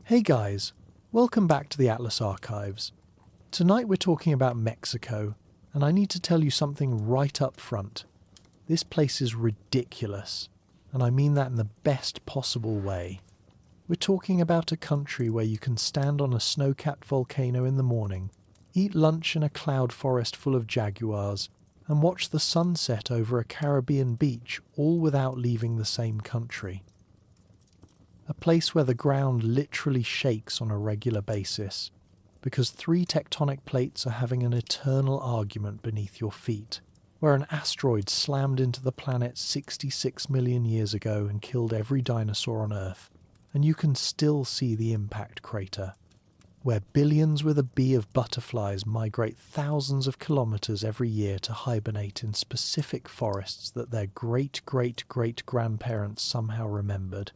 Hey guys, welcome back to the Atlas Archives. Tonight we're talking about Mexico, and I need to tell you something right up front. This place is ridiculous, and I mean that in the best possible way. We're talking about a country where you can stand on a snow-capped volcano in the morning, eat lunch in a cloud forest full of jaguars, and watch the sunset over a Caribbean beach, all without leaving the same country. A place where the ground literally shakes on a regular basis, because three tectonic plates are having an eternal argument beneath your feet, where an asteroid slammed into the planet 66 million years ago and killed every dinosaur on Earth, and you can still see the impact crater, where billions with a B of butterflies migrate thousands of kilometers every year to hibernate in specific forests that their great-great-great-grandparents somehow remembered.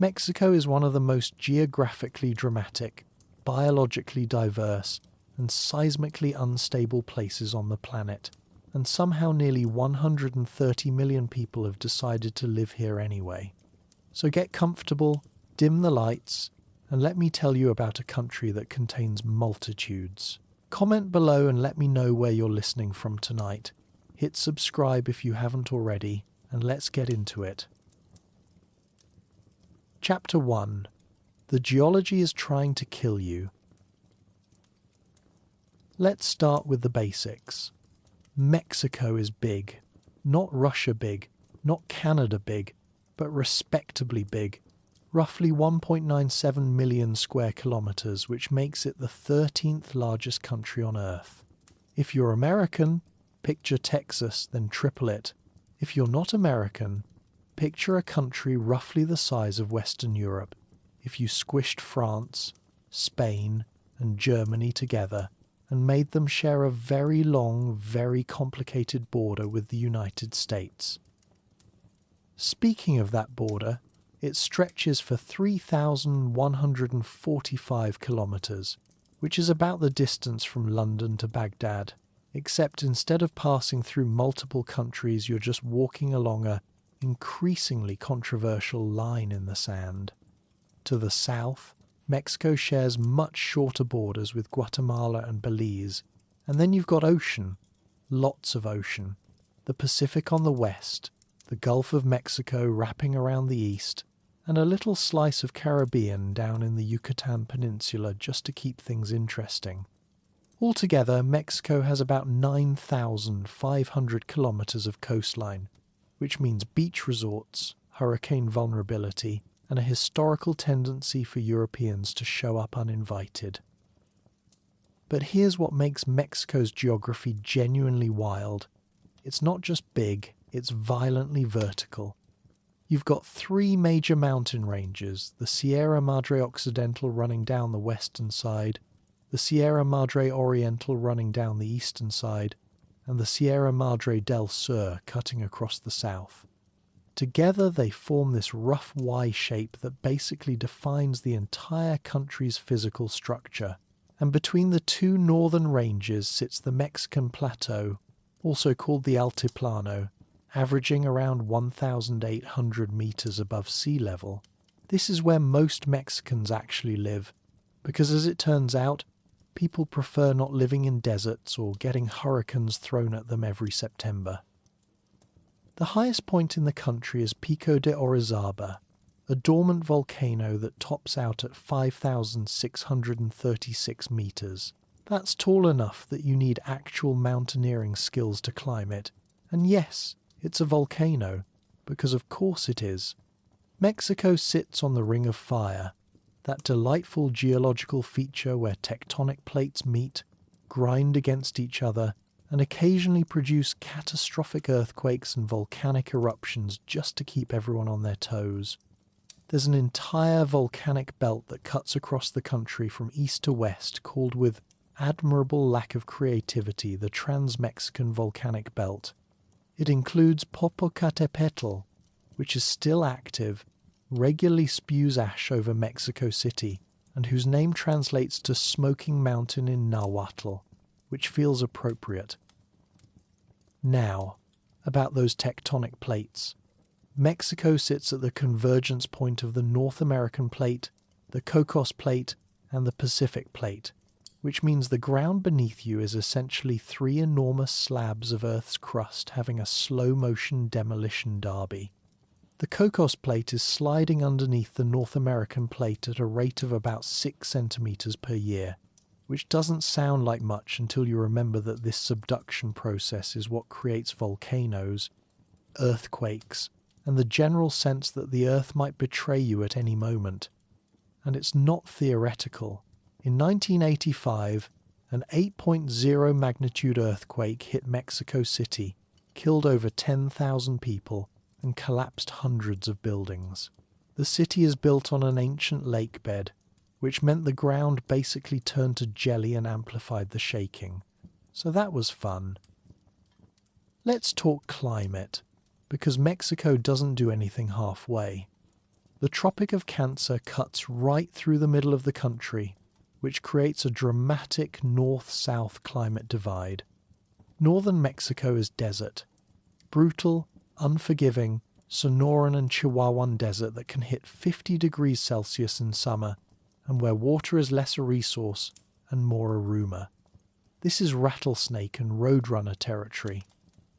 Mexico is one of the most geographically dramatic, biologically diverse, and seismically unstable places on the planet, and somehow nearly 130 million people have decided to live here anyway. So get comfortable, dim the lights, and let me tell you about a country that contains multitudes. Comment below and let me know where you're listening from tonight. Hit subscribe if you haven't already, and let's get into it. Chapter 1. The Geology is Trying to Kill You. Let's start with the basics. Mexico is big. Not Russia big, not Canada big, but respectably big. Roughly 1.97 million square kilometers, which makes it the 13th largest country on Earth. If you're American, picture Texas, then triple it. If you're not American, picture a country roughly the size of Western Europe if you squished France, Spain, and Germany together and made them share a very long, very complicated border with the United States. Speaking of that border, it stretches for 3,145 kilometers, which is about the distance from London to Baghdad, except instead of passing through multiple countries, you're just walking along a increasingly controversial line in the sand. To the south, Mexico shares much shorter borders with Guatemala and Belize, and then you've got ocean, lots of ocean, the Pacific on the west, the Gulf of Mexico wrapping around the east, and a little slice of Caribbean down in the Yucatan Peninsula just to keep things interesting. Altogether, Mexico has about 9,500 kilometers of coastline, which means beach resorts, hurricane vulnerability, and a historical tendency for Europeans to show up uninvited. But here's what makes Mexico's geography genuinely wild. It's not just big, it's violently vertical. You've got three major mountain ranges, the Sierra Madre Occidental running down the western side, the Sierra Madre Oriental running down the eastern side, and the Sierra Madre del Sur cutting across the south. Together they form this rough Y shape that basically defines the entire country's physical structure, and between the two northern ranges sits the Mexican Plateau, also called the Altiplano, averaging around 1,800 meters above sea level. This is where most Mexicans actually live, because as it turns out, people prefer not living in deserts or getting hurricanes thrown at them every September. The highest point in the country is Pico de Orizaba, a dormant volcano that tops out at 5,636 meters. That's tall enough that you need actual mountaineering skills to climb it. And yes, it's a volcano, because of course it is. Mexico sits on the Ring of Fire, that delightful geological feature where tectonic plates meet, grind against each other, and occasionally produce catastrophic earthquakes and volcanic eruptions just to keep everyone on their toes. There's an entire volcanic belt that cuts across the country from east to west, called with admirable lack of creativity the Trans-Mexican Volcanic Belt. It includes Popocatépetl, which is still active, regularly spews ash over Mexico City, and whose name translates to Smoking Mountain in Nahuatl, which feels appropriate. Now, about those tectonic plates. Mexico sits at the convergence point of the North American plate, the Cocos Plate, and the Pacific Plate, which means the ground beneath you is essentially three enormous slabs of Earth's crust having a slow-motion demolition derby. The Cocos Plate is sliding underneath the North American plate at a rate of about 6 centimeters per year, which doesn't sound like much until you remember that this subduction process is what creates volcanoes, earthquakes, and the general sense that the Earth might betray you at any moment. And it's not theoretical. In 1985, an 8.0 magnitude earthquake hit Mexico City, killed over 10,000 people, and collapsed hundreds of buildings. The city is built on an ancient lake bed, which meant the ground basically turned to jelly and amplified the shaking. So that was fun. Let's talk climate, because Mexico doesn't do anything halfway. The Tropic of Cancer cuts right through the middle of the country, which creates a dramatic north-south climate divide. Northern Mexico is desert. Brutal, unforgiving, Sonoran and Chihuahuan desert that can hit 50 degrees Celsius in summer, and where water is less a resource and more a rumour. This is rattlesnake and roadrunner territory,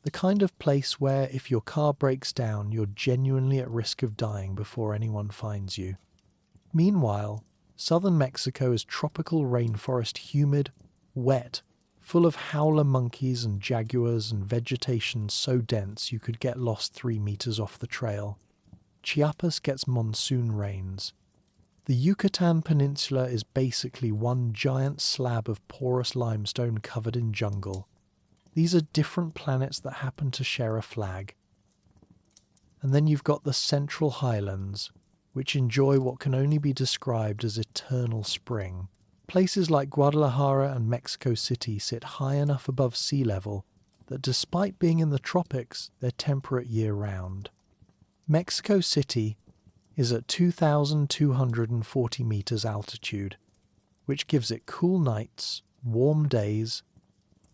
the kind of place where if your car breaks down, you're genuinely at risk of dying before anyone finds you. Meanwhile, southern Mexico is tropical rainforest, humid, wet, full of howler monkeys and jaguars and vegetation so dense you could get lost 3 meters off the trail. Chiapas gets monsoon rains. The Yucatan Peninsula is basically one giant slab of porous limestone covered in jungle. These are different planets that happen to share a flag. And then you've got the Central Highlands, which enjoy what can only be described as eternal spring. Places like Guadalajara and Mexico City sit high enough above sea level that despite being in the tropics, they're temperate year-round. Mexico City is at 2,240 meters altitude, which gives it cool nights, warm days,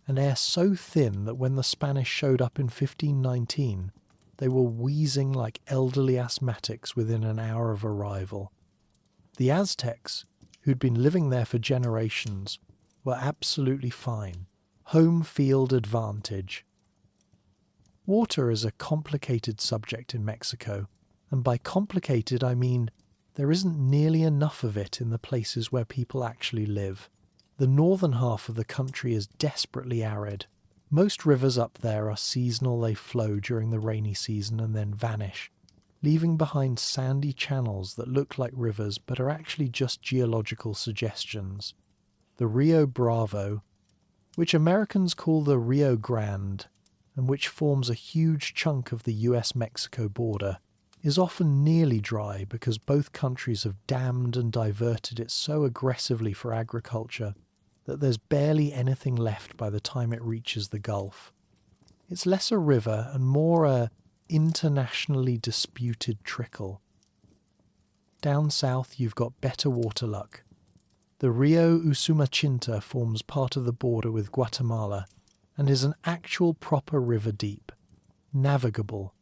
and air so thin that when the Spanish showed up in 1519, they were wheezing like elderly asthmatics within an hour of arrival. The Aztecs, who'd been living there for generations, were absolutely fine. Home field advantage. Water is a complicated subject in Mexico, and by complicated I mean there isn't nearly enough of it in the places where people actually live. The northern half of the country is desperately arid. Most rivers up there are seasonal, they flow during the rainy season and then vanish, leaving behind sandy channels that look like rivers but are actually just geological suggestions. The Rio Bravo, which Americans call the Rio Grande, and which forms a huge chunk of the US-Mexico border, is often nearly dry because both countries have dammed and diverted it so aggressively for agriculture that there's barely anything left by the time it reaches the Gulf. It's less a river and more a internationally disputed trickle. Down south you've got better water luck. The Rio Usumacinta forms part of the border with Guatemala and is an actual proper river deep, navigable,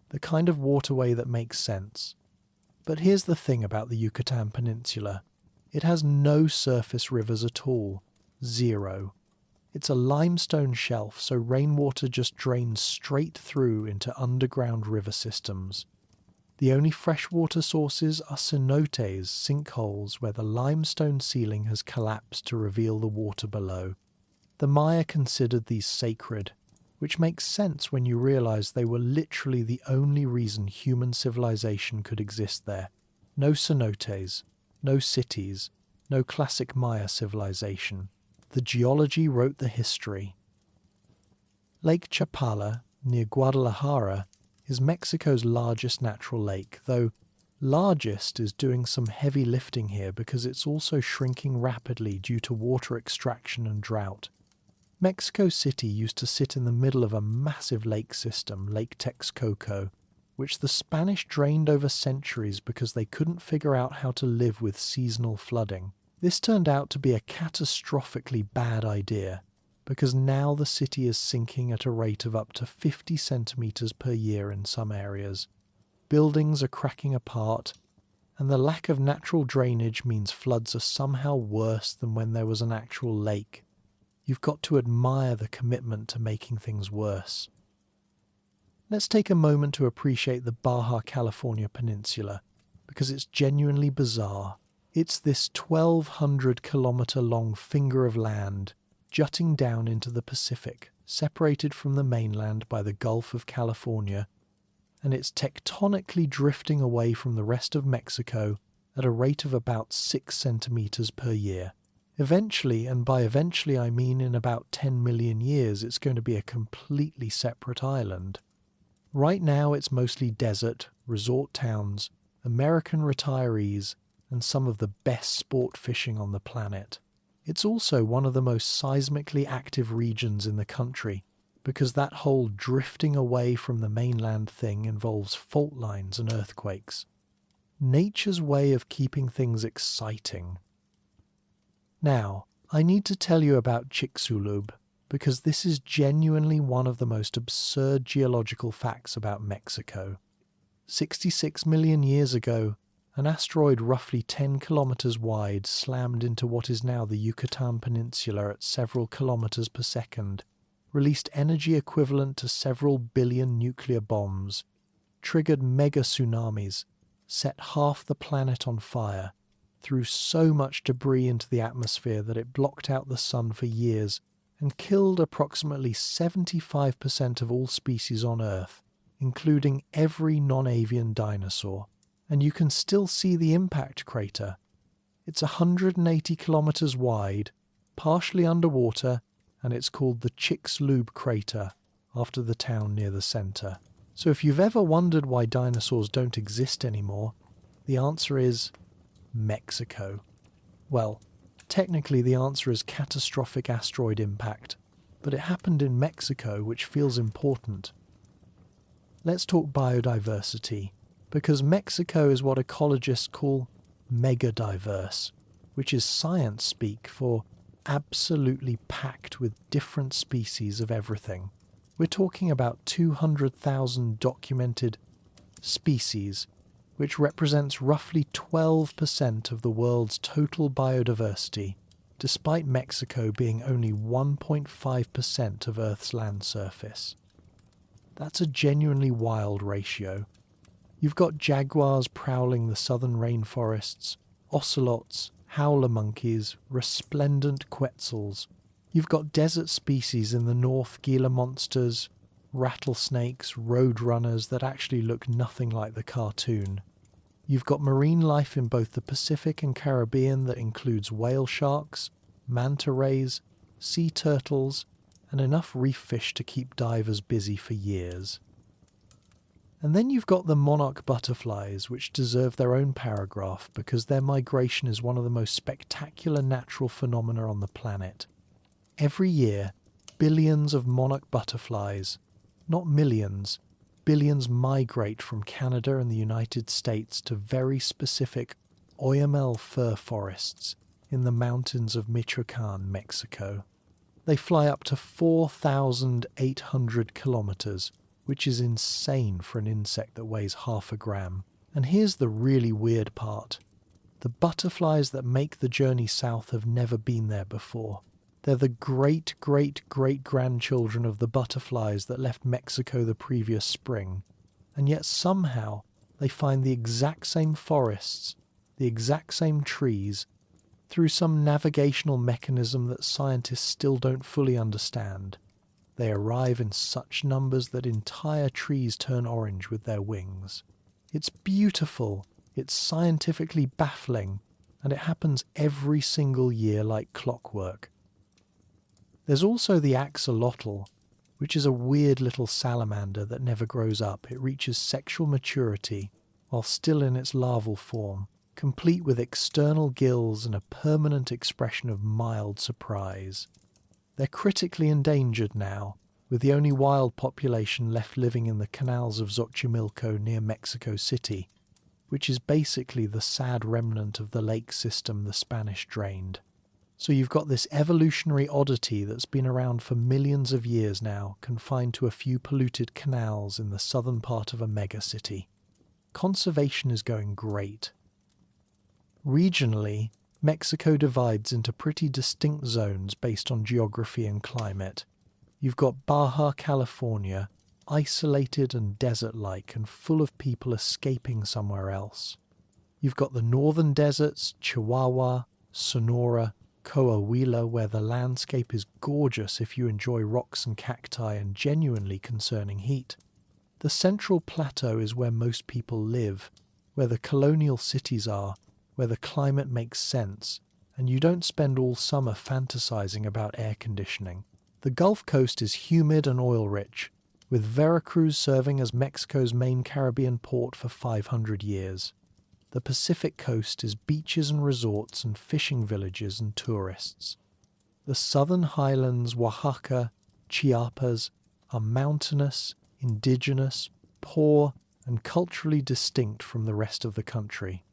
the kind of waterway that makes sense. But here's the thing about the Yucatan Peninsula. It has no surface rivers at all. Zero. It's a limestone shelf, so rainwater just drains straight through into underground river systems. The only freshwater sources are cenotes, sinkholes where the limestone ceiling has collapsed to reveal the water below. The Maya considered these sacred, which makes sense when you realize they were literally the only reason human civilization could exist there. No cenotes, no cities, no classic Maya civilization. The geology wrote the history. Lake Chapala, near Guadalajara, is Mexico's largest natural lake, though largest is doing some heavy lifting here because it's also shrinking rapidly due to water extraction and drought. Mexico City used to sit in the middle of a massive lake system, Lake Texcoco, which the Spanish drained over centuries because they couldn't figure out how to live with seasonal flooding. This turned out to be a catastrophically bad idea, because now the city is sinking at a rate of up to 50 centimeters per year in some areas. Buildings are cracking apart, and the lack of natural drainage means floods are somehow worse than when there was an actual lake. You've got to admire the commitment to making things worse. Let's take a moment to appreciate the Baja California Peninsula, because it's genuinely bizarre. It's this 1,200-kilometer long finger of land jutting down into the Pacific, separated from the mainland by the Gulf of California, and it's tectonically drifting away from the rest of Mexico at a rate of about 6 centimeters per year. Eventually, and by eventually I mean in about 10 million years, it's going to be a completely separate island. Right now it's mostly desert, resort towns, American retirees, and some of the best sport fishing on the planet. It's also one of the most seismically active regions in the country, because that whole drifting away from the mainland thing involves fault lines and earthquakes. Nature's way of keeping things exciting. Now, I need to tell you about Chicxulub, because this is genuinely one of the most absurd geological facts about Mexico. 66 million years ago, an asteroid roughly 10 kilometers wide slammed into what is now the Yucatan Peninsula at several kilometers per second, released energy equivalent to several billion nuclear bombs, triggered mega tsunamis, set half the planet on fire, threw so much debris into the atmosphere that it blocked out the sun for years, and killed approximately 75% of all species on Earth, including every non-avian dinosaur. And you can still see the impact crater. It's 180 kilometers wide, partially underwater, and it's called the Chicxulub crater, after the town near the center. So if you've ever wondered why dinosaurs don't exist anymore, the answer is Mexico. Well, technically the answer is catastrophic asteroid impact, but it happened in Mexico, which feels important. Let's talk biodiversity, because Mexico is what ecologists call megadiverse, which is science speak for absolutely packed with different species of everything. We're talking about 200,000 documented species, which represents roughly 12% of the world's total biodiversity, despite Mexico being only 1.5% of Earth's land surface. That's a genuinely wild ratio. You've got jaguars prowling the southern rainforests, ocelots, howler monkeys, resplendent quetzals. You've got desert species in the north, Gila monsters, rattlesnakes, roadrunners that actually look nothing like the cartoon. You've got marine life in both the Pacific and Caribbean that includes whale sharks, manta rays, sea turtles, and enough reef fish to keep divers busy for years. And then you've got the monarch butterflies, which deserve their own paragraph because their migration is one of the most spectacular natural phenomena on the planet. Every year, billions of monarch butterflies, not millions, billions migrate from Canada and the United States to very specific Oyamel fir forests in the mountains of Michoacan, Mexico. They fly up to 4,800 kilometers, which is insane for an insect that weighs half a gram. And here's the really weird part. The butterflies that make the journey south have never been there before. They're the great-great-great-grandchildren of the butterflies that left Mexico the previous spring. And yet somehow they find the exact same forests, the exact same trees, through some navigational mechanism that scientists still don't fully understand. They arrive in such numbers that entire trees turn orange with their wings. It's beautiful, it's scientifically baffling, and it happens every single year like clockwork. There's also the axolotl, which is a weird little salamander that never grows up. It reaches sexual maturity while still in its larval form, complete with external gills and a permanent expression of mild surprise. They're critically endangered now, with the only wild population left living in the canals of Xochimilco near Mexico City, which is basically the sad remnant of the lake system the Spanish drained. So you've got this evolutionary oddity that's been around for millions of years now, confined to a few polluted canals in the southern part of a megacity. Conservation is going great. Regionally, Mexico divides into pretty distinct zones based on geography and climate. You've got Baja California, isolated and desert-like and full of people escaping somewhere else. You've got the northern deserts, Chihuahua, Sonora, Coahuila, where the landscape is gorgeous if you enjoy rocks and cacti and genuinely concerning heat. The central plateau is where most people live, where the colonial cities are, where the climate makes sense, and you don't spend all summer fantasizing about air conditioning. The Gulf Coast is humid and oil-rich, with Veracruz serving as Mexico's main Caribbean port for 500 years. The Pacific Coast is beaches and resorts and fishing villages and tourists. The southern highlands, Oaxaca, Chiapas, are mountainous, indigenous, poor, and culturally distinct from the rest of the country.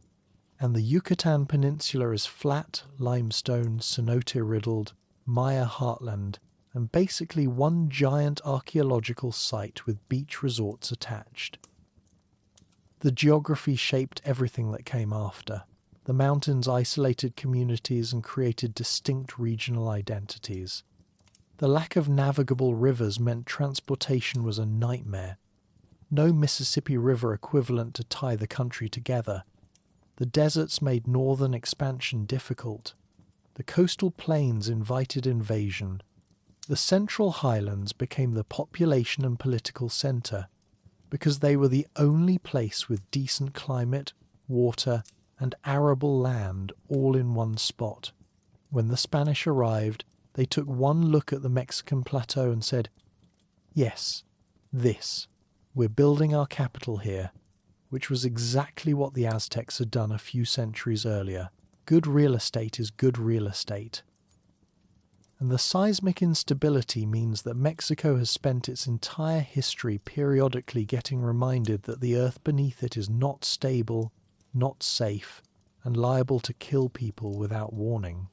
And the Yucatan Peninsula is flat, limestone, cenote-riddled, Maya heartland, and basically one giant archaeological site with beach resorts attached. The geography shaped everything that came after. The mountains isolated communities and created distinct regional identities. The lack of navigable rivers meant transportation was a nightmare. No Mississippi River equivalent to tie the country together. The deserts made northern expansion difficult. The coastal plains invited invasion. The central highlands became the population and political centre, because they were the only place with decent climate, water, and arable land all in one spot. When the Spanish arrived, they took one look at the Mexican plateau and said, "Yes, this. We're building our capital here," which was exactly what the Aztecs had done a few centuries earlier. Good real estate is good real estate. And the seismic instability means that Mexico has spent its entire history periodically getting reminded that the earth beneath it is not stable, not safe, and liable to kill people without warning.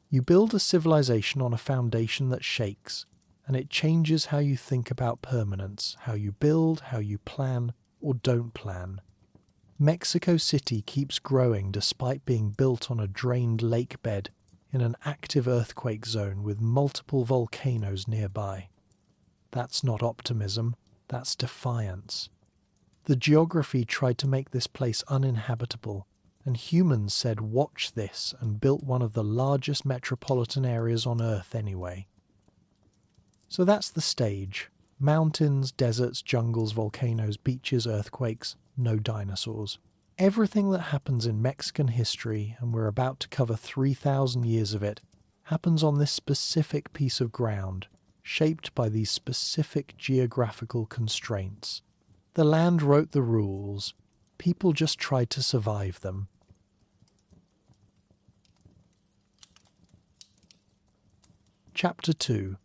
You build a civilization on a foundation that shakes, and it changes how you think about permanence, how you build, how you plan, or don't plan. Mexico City keeps growing despite being built on a drained lake bed in an active earthquake zone with multiple volcanoes nearby. That's not optimism, that's defiance. The geography tried to make this place uninhabitable, and humans said, "Watch this," and built one of the largest metropolitan areas on Earth anyway. So that's the stage. Mountains, deserts, jungles, volcanoes, beaches, earthquakes, no dinosaurs. Everything that happens in Mexican history, and we're about to cover 3,000 years of it, happens on this specific piece of ground, shaped by these specific geographical constraints. The land wrote the rules. People just tried to survive them. Chapter 2.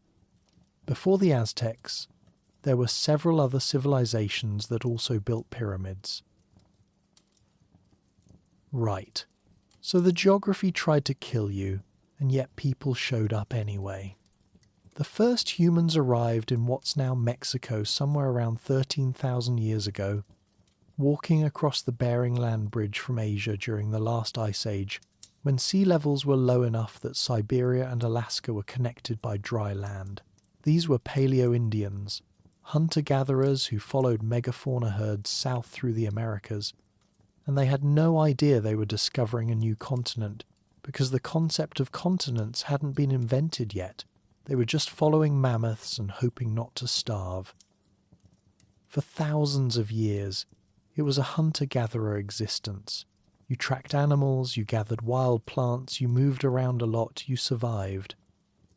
Before the Aztecs, there were several other civilizations that also built pyramids. Right. So the geography tried to kill you, and yet people showed up anyway. The first humans arrived in what's now Mexico somewhere around 13,000 years ago, walking across the Bering Land Bridge from Asia during the last ice age, when sea levels were low enough that Siberia and Alaska were connected by dry land. These were Paleo-Indians, hunter-gatherers who followed megafauna herds south through the Americas, and they had no idea they were discovering a new continent, because the concept of continents hadn't been invented yet. They were just following mammoths and hoping not to starve. For thousands of years, it was a hunter-gatherer existence. You tracked animals, you gathered wild plants, you moved around a lot, you survived.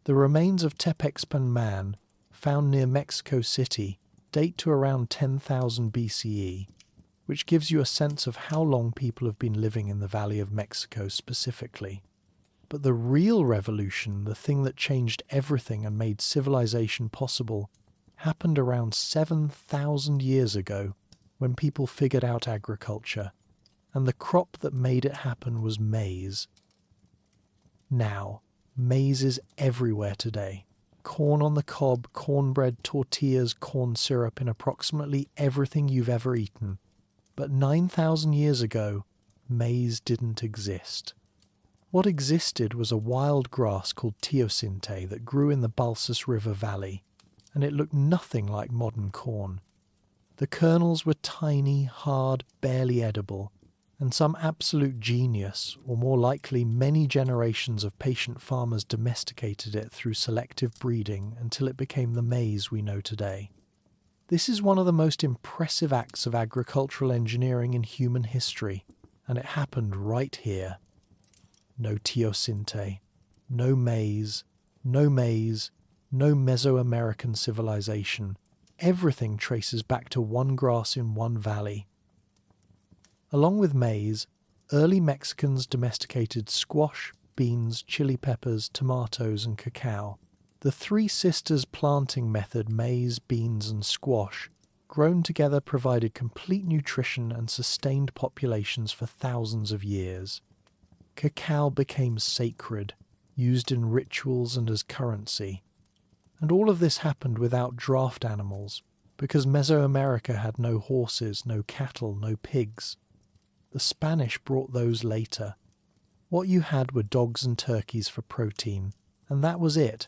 The remains of Tepexpan man, found near Mexico City, date to around 10,000 BCE, which gives you a sense of how long people have been living in the Valley of Mexico specifically. But the real revolution, the thing that changed everything and made civilization possible, happened around 7,000 years ago, when people figured out agriculture, and the crop that made it happen was maize. Now, maize is everywhere today. Corn on the cob, cornbread, tortillas, corn syrup in approximately everything you've ever eaten. But 9,000 years ago, maize didn't exist. What existed was a wild grass called teosinte that grew in the Balsas River Valley, and it looked nothing like modern corn. The kernels were tiny, hard, barely edible, and some absolute genius, or more likely many generations of patient farmers, domesticated it through selective breeding until it became the maize we know today. This is one of the most impressive acts of agricultural engineering in human history, and it happened right here. No teosinte, no maize, no Mesoamerican civilization. Everything traces back to one grass in one valley. Along with maize, early Mexicans domesticated squash, beans, chili peppers, tomatoes, and cacao. The Three Sisters planting method, maize, beans, and squash, grown together, provided complete nutrition and sustained populations for thousands of years. Cacao became sacred, used in rituals and as currency. And all of this happened without draft animals, because Mesoamerica had no horses, no cattle, no pigs. The Spanish brought those later. What you had were dogs and turkeys for protein, and that was it.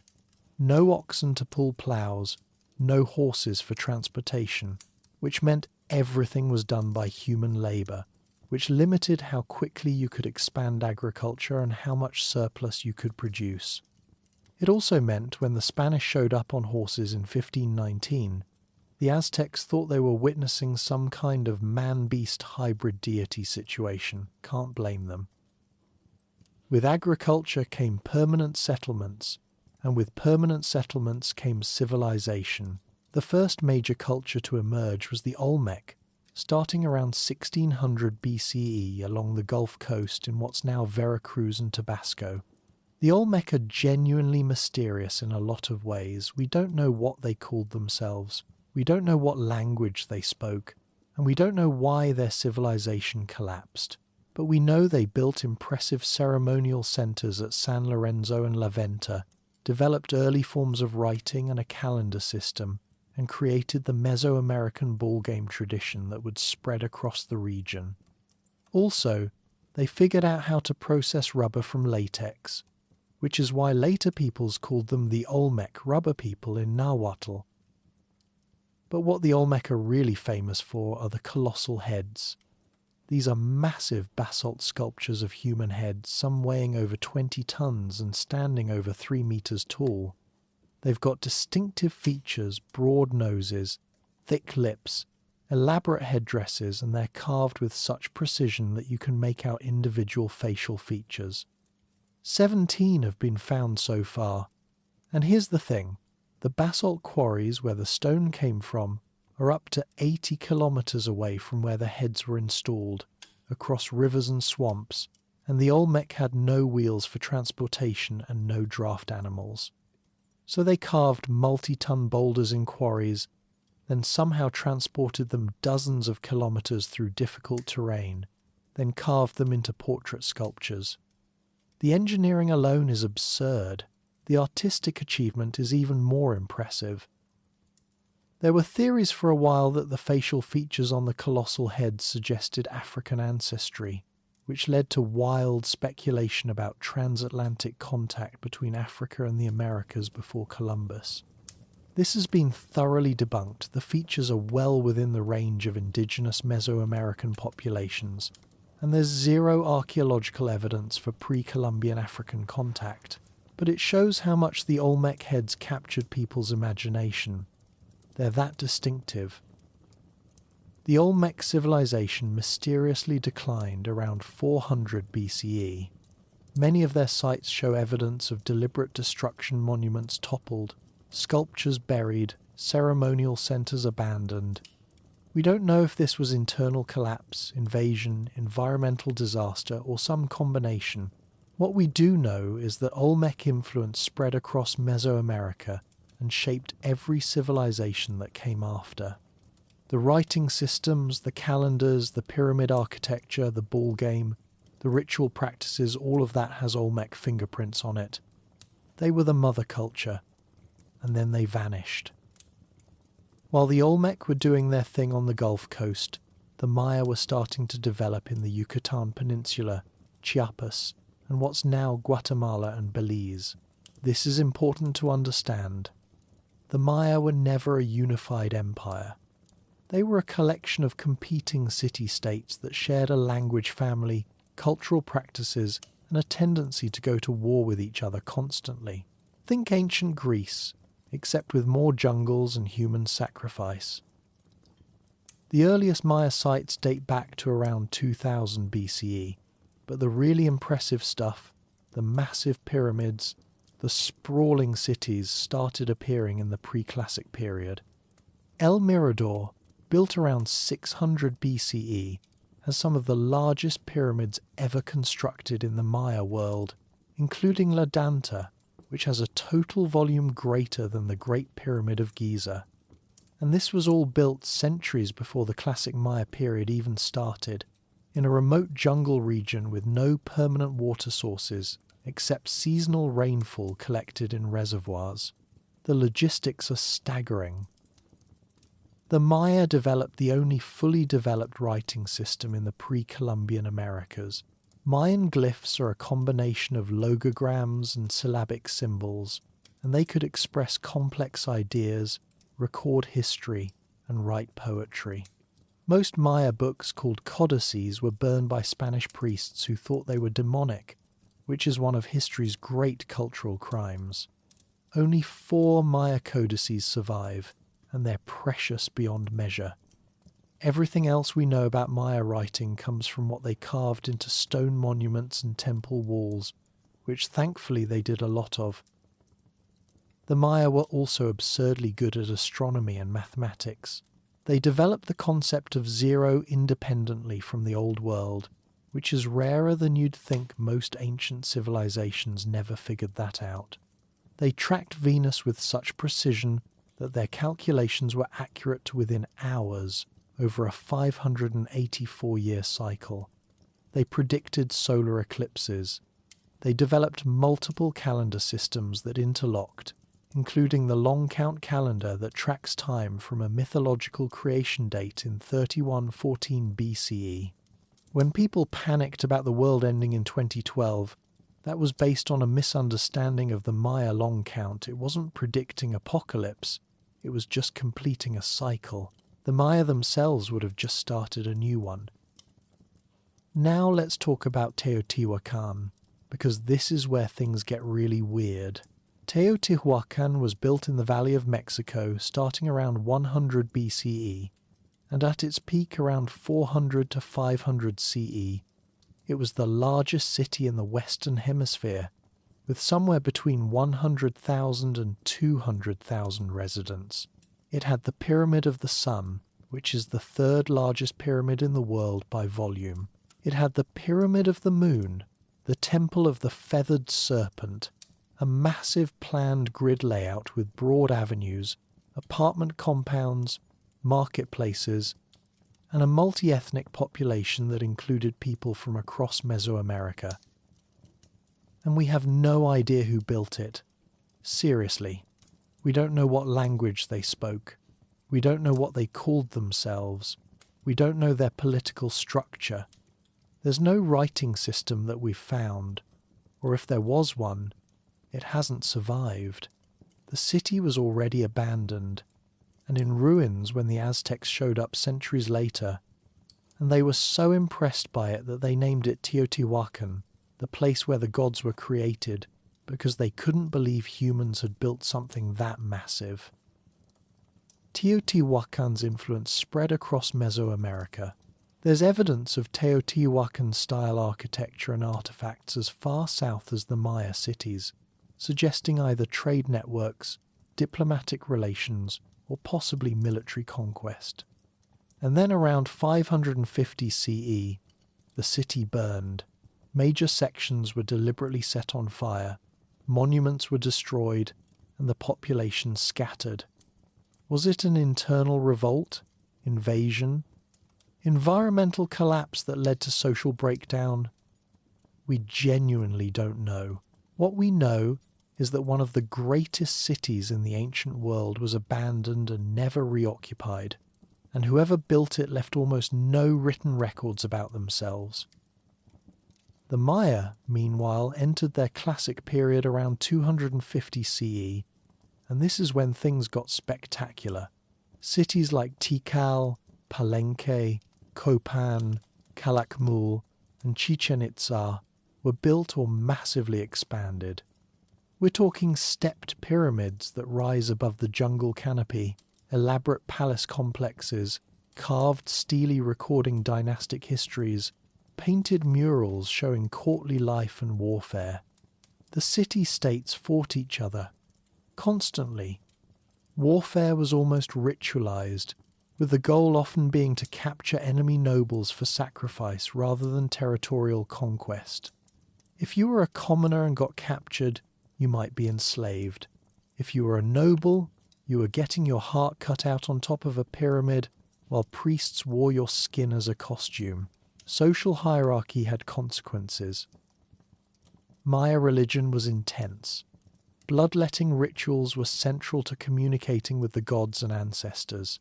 No oxen to pull ploughs, no horses for transportation, which meant everything was done by human labour, which limited how quickly you could expand agriculture and how much surplus you could produce. It also meant when the Spanish showed up on horses in 1519, the Aztecs thought they were witnessing some kind of man-beast hybrid deity situation. Can't blame them. With agriculture came permanent settlements, and with permanent settlements came civilization. The first major culture to emerge was the Olmec, starting around 1600 BCE along the Gulf Coast in what's now Veracruz and Tabasco. The Olmec are genuinely mysterious in a lot of ways. We don't know what they called themselves. We don't know what language they spoke, and we don't know why their civilization collapsed. But we know they built impressive ceremonial centers at San Lorenzo and La Venta, developed early forms of writing and a calendar system, and created the Mesoamerican ballgame tradition that would spread across the region. Also, they figured out how to process rubber from latex, which is why later peoples called them the Olmec rubber people in Nahuatl. But what the Olmec are really famous for are the colossal heads. These are massive basalt sculptures of human heads, some weighing over 20 tons and standing over 3 meters tall. They've got distinctive features, broad noses, thick lips, elaborate headdresses, and they're carved with such precision that you can make out individual facial features. 17 have been found so far. And here's the thing. The basalt quarries where the stone came from are up to 80 kilometers away from where the heads were installed, across rivers and swamps, and the Olmec had no wheels for transportation and no draft animals. So they carved multi-ton boulders in quarries, then somehow transported them dozens of kilometers through difficult terrain, then carved them into portrait sculptures. The engineering alone is absurd. The artistic achievement is even more impressive. There were theories for a while that the facial features on the colossal heads suggested African ancestry, which led to wild speculation about transatlantic contact between Africa and the Americas before Columbus. This has been thoroughly debunked. The features are well within the range of indigenous Mesoamerican populations, and there's zero archaeological evidence for pre-Columbian African contact. But it shows how much the Olmec heads captured people's imagination. They're that distinctive. The Olmec civilization mysteriously declined around 400 BCE. Many of their sites show evidence of deliberate destruction, monuments toppled, sculptures buried, ceremonial centers abandoned. We don't know if this was internal collapse, invasion, environmental disaster, or some combination. What we do know is that Olmec influence spread across Mesoamerica and shaped every civilization that came after. The writing systems, the calendars, the pyramid architecture, the ball game, the ritual practices, all of that has Olmec fingerprints on it. They were the mother culture, and then they vanished. While the Olmec were doing their thing on the Gulf Coast, the Maya were starting to develop in the Yucatan Peninsula, Chiapas, and what's now Guatemala and Belize. This is important to understand. The Maya were never a unified empire. They were a collection of competing city-states that shared a language family, cultural practices, and a tendency to go to war with each other constantly. Think ancient Greece, except with more jungles and human sacrifice. The earliest Maya sites date back to around 2000 BCE, but the really impressive stuff, the massive pyramids, the sprawling cities, started appearing in the pre-classic period. El Mirador, built around 600 BCE, has some of the largest pyramids ever constructed in the Maya world, including La Danta, which has a total volume greater than the Great Pyramid of Giza. And this was all built centuries before the classic Maya period even started, in a remote jungle region with no permanent water sources except seasonal rainfall collected in reservoirs. The logistics are staggering. The Maya developed the only fully developed writing system in the pre-Columbian Americas. Mayan glyphs are a combination of logograms and syllabic symbols, and they could express complex ideas, record history, and write poetry. Most Maya books called codices were burned by Spanish priests who thought they were demonic, which is one of history's great cultural crimes. Only 4 Maya codices survive, and they're precious beyond measure. Everything else we know about Maya writing comes from what they carved into stone monuments and temple walls, which thankfully they did a lot of. The Maya were also absurdly good at astronomy and mathematics. They developed the concept of zero independently from the Old World, which is rarer than you'd think. Most ancient civilizations never figured that out. They tracked Venus with such precision that their calculations were accurate to within hours over a 584-year cycle. They predicted solar eclipses. They developed multiple calendar systems that interlocked, including the long count calendar that tracks time from a mythological creation date in 3114 BCE. When people panicked about the world ending in 2012, that was based on a misunderstanding of the Maya long count. It wasn't predicting apocalypse, it was just completing a cycle. The Maya themselves would have just started a new one. Now let's talk about Teotihuacan, because this is where things get really weird. Teotihuacan was built in the Valley of Mexico starting around 100 BCE, and at its peak around 400 to 500 CE. It was the largest city in the Western Hemisphere, with somewhere between 100,000 and 200,000 residents. It had the Pyramid of the Sun, which is the 3rd largest pyramid in the world by volume. It had the Pyramid of the Moon, the Temple of the Feathered Serpent, a massive planned grid layout with broad avenues, apartment compounds, marketplaces, and a multi-ethnic population that included people from across Mesoamerica. And we have no idea who built it. Seriously, we don't know what language they spoke. We don't know what they called themselves. We don't know their political structure. There's no writing system that we've found, or if there was one, it hasn't survived. The city was already abandoned, and in ruins when the Aztecs showed up centuries later, and they were so impressed by it that they named it Teotihuacan, the place where the gods were created, because they couldn't believe humans had built something that massive. Teotihuacan's influence spread across Mesoamerica. There's evidence of Teotihuacan-style architecture and artifacts as far south as the Maya cities, suggesting either trade networks, diplomatic relations, or possibly military conquest. And then around 550 CE, the city burned. Major sections were deliberately set on fire, monuments were destroyed, and the population scattered. Was it an internal revolt? Invasion? Environmental collapse that led to social breakdown? We genuinely don't know. What we know is that one of the greatest cities in the ancient world was abandoned and never reoccupied. and whoever built it left almost no written records about themselves. The Maya, meanwhile, entered their classic period around 250 CE, and this is when things got spectacular. Cities like Tikal, Palenque, Copan, Calakmul, and Chichen Itza were built or massively expanded. We're talking stepped pyramids that rise above the jungle canopy, elaborate palace complexes, carved steely recording dynastic histories, painted murals showing courtly life and warfare. The city-states fought each other, constantly. Warfare was almost ritualized, with the goal often being to capture enemy nobles for sacrifice rather than territorial conquest. If you were a commoner and got captured, you might be enslaved. If you were a noble, you were getting your heart cut out on top of a pyramid, while priests wore your skin as a costume. Social hierarchy had consequences. Maya religion was intense. Bloodletting rituals were central to communicating with the gods and ancestors.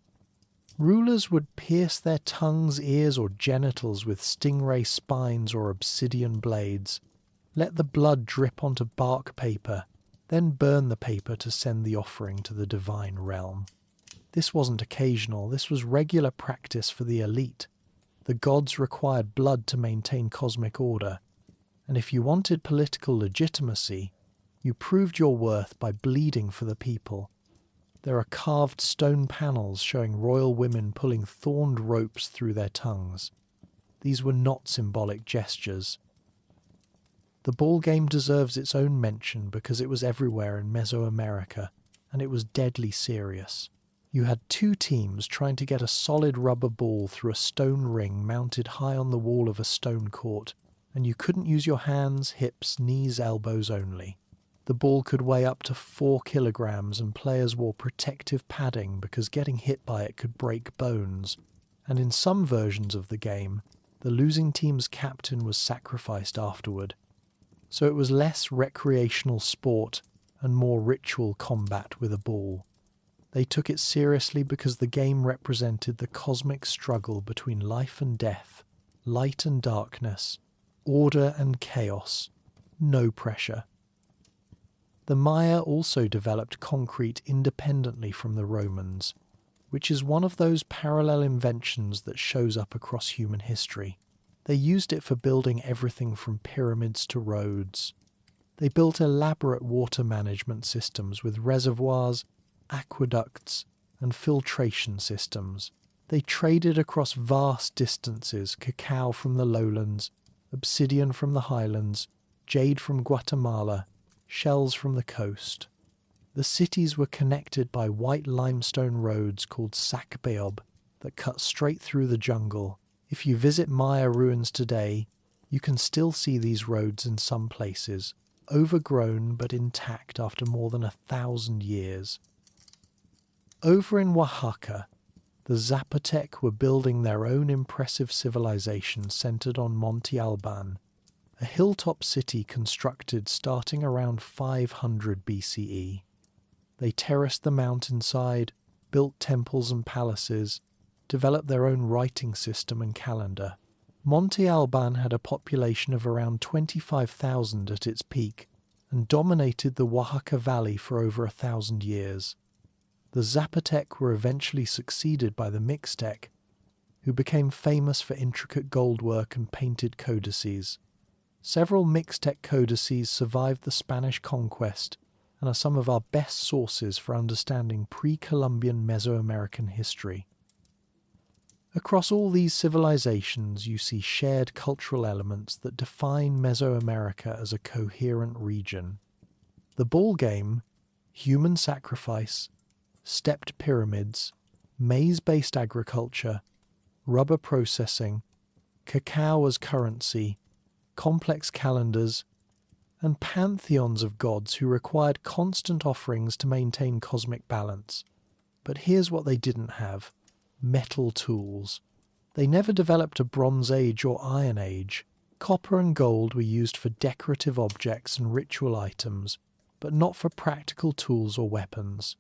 Rulers would pierce their tongues, ears, or genitals with stingray spines or obsidian blades, let the blood drip onto bark paper, then burn the paper to send the offering to the divine realm. This wasn't occasional, this was regular practice for the elite. The gods required blood to maintain cosmic order, and if you wanted political legitimacy, you proved your worth by bleeding for the people. There are carved stone panels showing royal women pulling thorned ropes through their tongues. These were not symbolic gestures. The ball game deserves its own mention because it was everywhere in Mesoamerica, and it was deadly serious. You had two teams trying to get a solid rubber ball through a stone ring mounted high on the wall of a stone court, and you couldn't use your hands, hips, knees, elbows only. The ball could weigh up to 4 kilograms, and players wore protective padding because getting hit by it could break bones, and in some versions of the game, the losing team's captain was sacrificed afterward. So it was less recreational sport and more ritual combat with a ball. They took it seriously because the game represented the cosmic struggle between life and death, light and darkness, order and chaos, no pressure. The Maya also developed concrete independently from the Romans, which is one of those parallel inventions that shows up across human history. They used it for building everything from pyramids to roads. They built elaborate water management systems with reservoirs, aqueducts, and filtration systems. They traded across vast distances, cacao from the lowlands, obsidian from the highlands, jade from Guatemala, shells from the coast. The cities were connected by white limestone roads called sacbeob that cut straight through the jungle. If you visit Maya ruins today, you can still see these roads in some places, overgrown but intact after more than 1,000 years. Over in Oaxaca, the Zapotec were building their own impressive civilization centered on Monte Alban, a hilltop city constructed starting around 500 BCE. They terraced the mountainside, built temples and palaces, developed their own writing system and calendar. Monte Alban had a population of around 25,000 at its peak and dominated the Oaxaca Valley for over 1,000 years. The Zapotec were eventually succeeded by the Mixtec, who became famous for intricate goldwork and painted codices. Several Mixtec codices survived the Spanish conquest and are some of our best sources for understanding pre-Columbian Mesoamerican history. Across all these civilizations, you see shared cultural elements that define Mesoamerica as a coherent region. The ball game, human sacrifice, stepped pyramids, maize-based agriculture, rubber processing, cacao as currency, complex calendars, and pantheons of gods who required constant offerings to maintain cosmic balance. But here's what they didn't have: metal tools. They never developed a Bronze Age or Iron Age. Copper and gold were used for decorative objects and ritual items, but not for practical tools or weapons.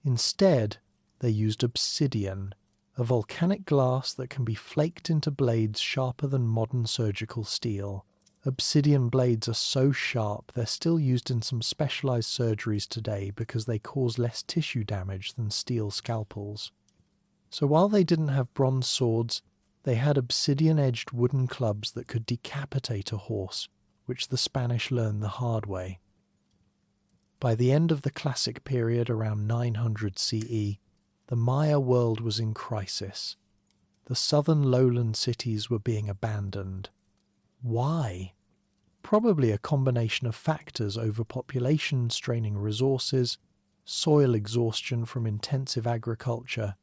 Instead, they used obsidian, a volcanic glass that can be flaked into blades sharper than modern surgical steel. Obsidian blades are so sharp they're still used in some specialized surgeries today because they cause less tissue damage than steel scalpels. So while they didn't have bronze swords, they had obsidian-edged wooden clubs that could decapitate a horse, which the Spanish learned the hard way. By the end of the Classic period around 900 CE, the Maya world was in crisis. The southern lowland cities were being abandoned. Why? Probably a combination of factors: overpopulation straining resources, soil exhaustion from intensive agriculture,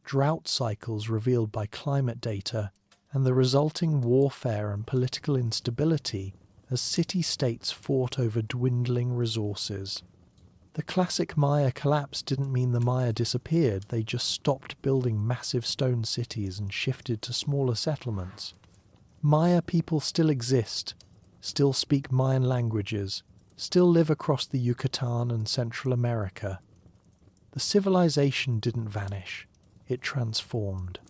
drought cycles revealed by climate data, and the resulting warfare and political instability as city-states fought over dwindling resources. The classic Maya collapse didn't mean the Maya disappeared, they just stopped building massive stone cities and shifted to smaller settlements. Maya people still exist, still speak Mayan languages, still live across the Yucatan and Central America. The civilization didn't vanish, it transformed.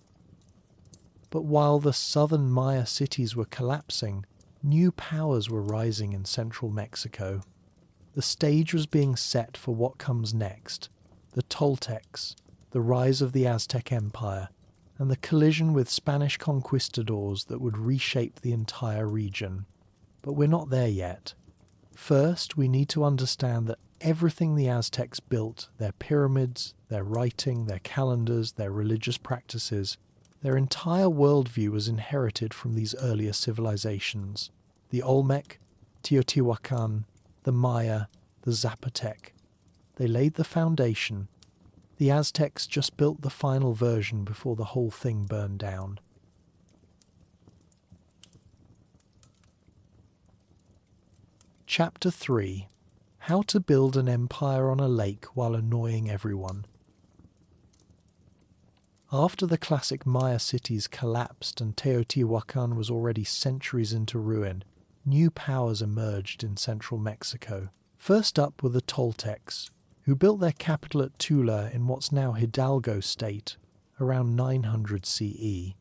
But while the southern Maya cities were collapsing, new powers were rising in central Mexico. The stage was being set for what comes next: the Toltecs, the rise of the Aztec Empire, and the collision with Spanish conquistadors that would reshape the entire region. But we're not there yet. First, we need to understand that everything the Aztecs built, their pyramids, their writing, their calendars, their religious practices, their entire worldview was inherited from these earlier civilizations: the Olmec, Teotihuacan, the Maya, the Zapotec. They laid the foundation. The Aztecs just built the final version before the whole thing burned down. Chapter 3: How to build an empire on a lake while annoying everyone. After the classic Maya cities collapsed and Teotihuacan was already centuries into ruin, new powers emerged in central Mexico. First up were the Toltecs, who built their capital at Tula in what's now Hidalgo state, around 900 CE.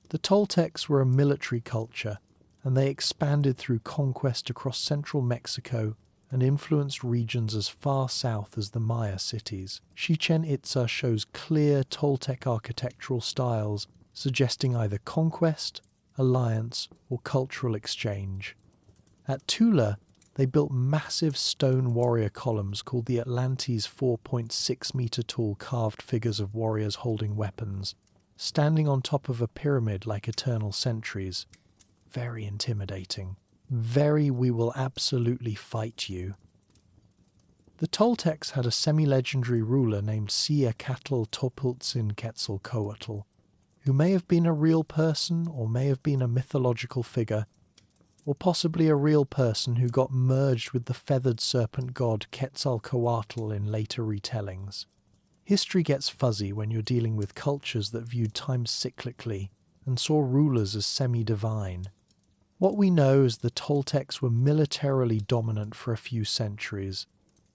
The Toltecs were a military culture, and they expanded through conquest across central Mexico and influenced regions as far south as the Maya cities. Chichen Itza shows clear Toltec architectural styles, suggesting either conquest, alliance, or cultural exchange. At Tula, they built massive stone warrior columns called the Atlantes, 4.6-meter tall carved figures of warriors holding weapons, standing on top of a pyramid like eternal sentries. Very intimidating. Very "we will absolutely fight you." The Toltecs had a semi-legendary ruler named Ciacatl Topultzin Quetzalcoatl, who may have been a real person or may have been a mythological figure, or possibly a real person who got merged with the feathered serpent god Quetzalcoatl in later retellings. History gets fuzzy when you're dealing with cultures that viewed time cyclically and saw rulers as semi-divine. What we know is the Toltecs were militarily dominant for a few centuries,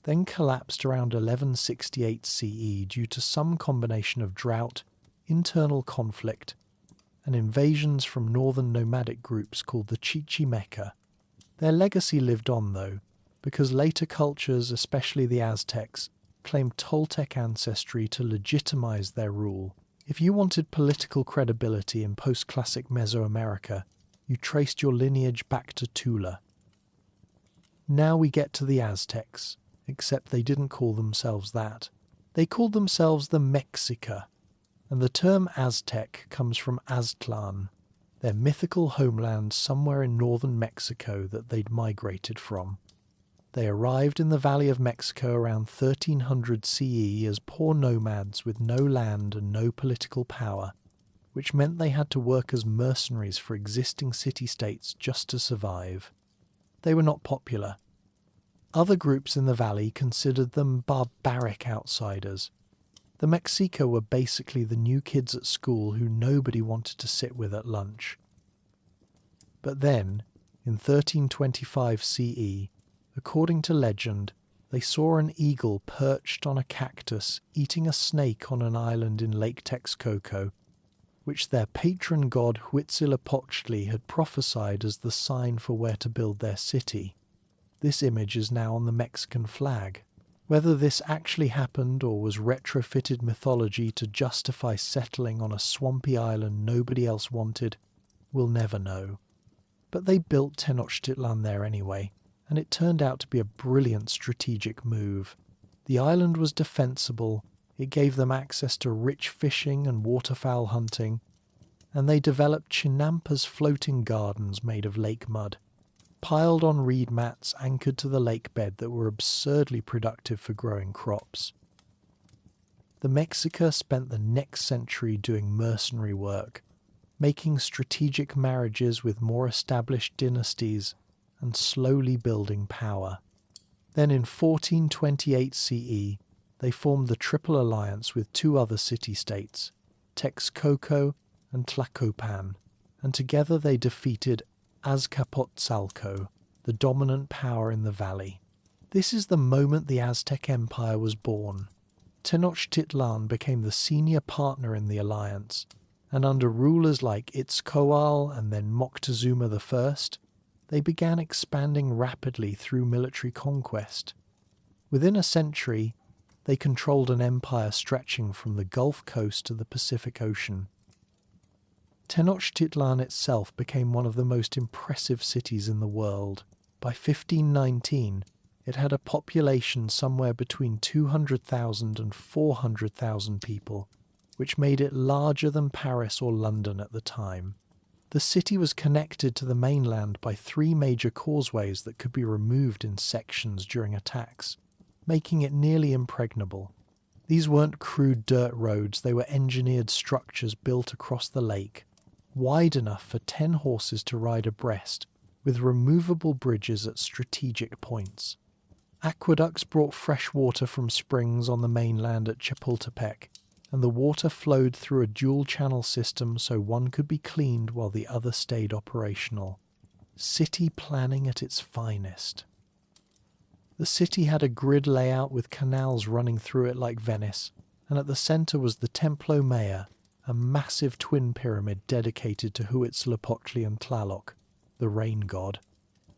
then collapsed around 1168 CE due to some combination of drought, internal conflict, and invasions from northern nomadic groups called the Chichimeca. Their legacy lived on, though, because later cultures, especially the Aztecs, claimed Toltec ancestry to legitimize their rule. If you wanted political credibility in post-classic Mesoamerica, you traced your lineage back to Tula. Now we get to the Aztecs, except they didn't call themselves that. They called themselves the Mexica, and the term Aztec comes from Aztlan, their mythical homeland somewhere in northern Mexico that they'd migrated from. They arrived in the Valley of Mexico around 1300 CE as poor nomads with no land and no political power, which meant they had to work as mercenaries for existing city-states just to survive. They were not popular. Other groups in the valley considered them barbaric outsiders. The Mexica were basically the new kids at school who nobody wanted to sit with at lunch. But then, in 1325 CE, according to legend, they saw an eagle perched on a cactus eating a snake on an island in Lake Texcoco, which their patron god Huitzilopochtli had prophesied as the sign for where to build their city. This image is now on the Mexican flag. Whether this actually happened or was retrofitted mythology to justify settling on a swampy island nobody else wanted, we'll never know. But they built Tenochtitlan there anyway, and it turned out to be a brilliant strategic move. The island was defensible, it gave them access to rich fishing and waterfowl hunting, and they developed Chinampas floating gardens made of lake mud, piled on reed mats anchored to the lake bed that were absurdly productive for growing crops. The Mexica spent the next century doing mercenary work, making strategic marriages with more established dynasties and slowly building power. Then in 1428 CE, they formed the Triple Alliance with two other city-states, Texcoco and Tlacopan, and together they defeated Azcapotzalco, the dominant power in the valley. This is the moment the Aztec Empire was born. Tenochtitlan became the senior partner in the alliance, and under rulers like Itzcoatl and then Moctezuma I, they began expanding rapidly through military conquest. Within a century, they controlled an empire stretching from the Gulf Coast to the Pacific Ocean. Tenochtitlan itself became one of the most impressive cities in the world. By 1519, it had a population somewhere between 200,000 and 400,000 people, which made it larger than Paris or London at the time. The city was connected to the mainland by three major causeways that could be removed in sections during attacks, making it nearly impregnable. These weren't crude dirt roads, they were engineered structures built across the lake, wide enough for 10 horses to ride abreast, with removable bridges at strategic points. Aqueducts brought fresh water from springs on the mainland at Chapultepec, and the water flowed through a dual-channel system so one could be cleaned while the other stayed operational. City planning at its finest. The city had a grid layout with canals running through it like Venice, and at the centre was the Templo Mayor, a massive twin pyramid dedicated to Huitzilopochtli and Tlaloc, the rain god.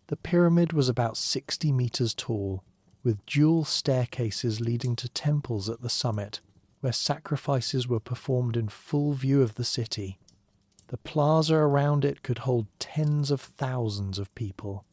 The pyramid was about 60 metres tall, with dual staircases leading to temples at the summit, where sacrifices were performed in full view of the city. The plaza around it could hold tens of thousands of people.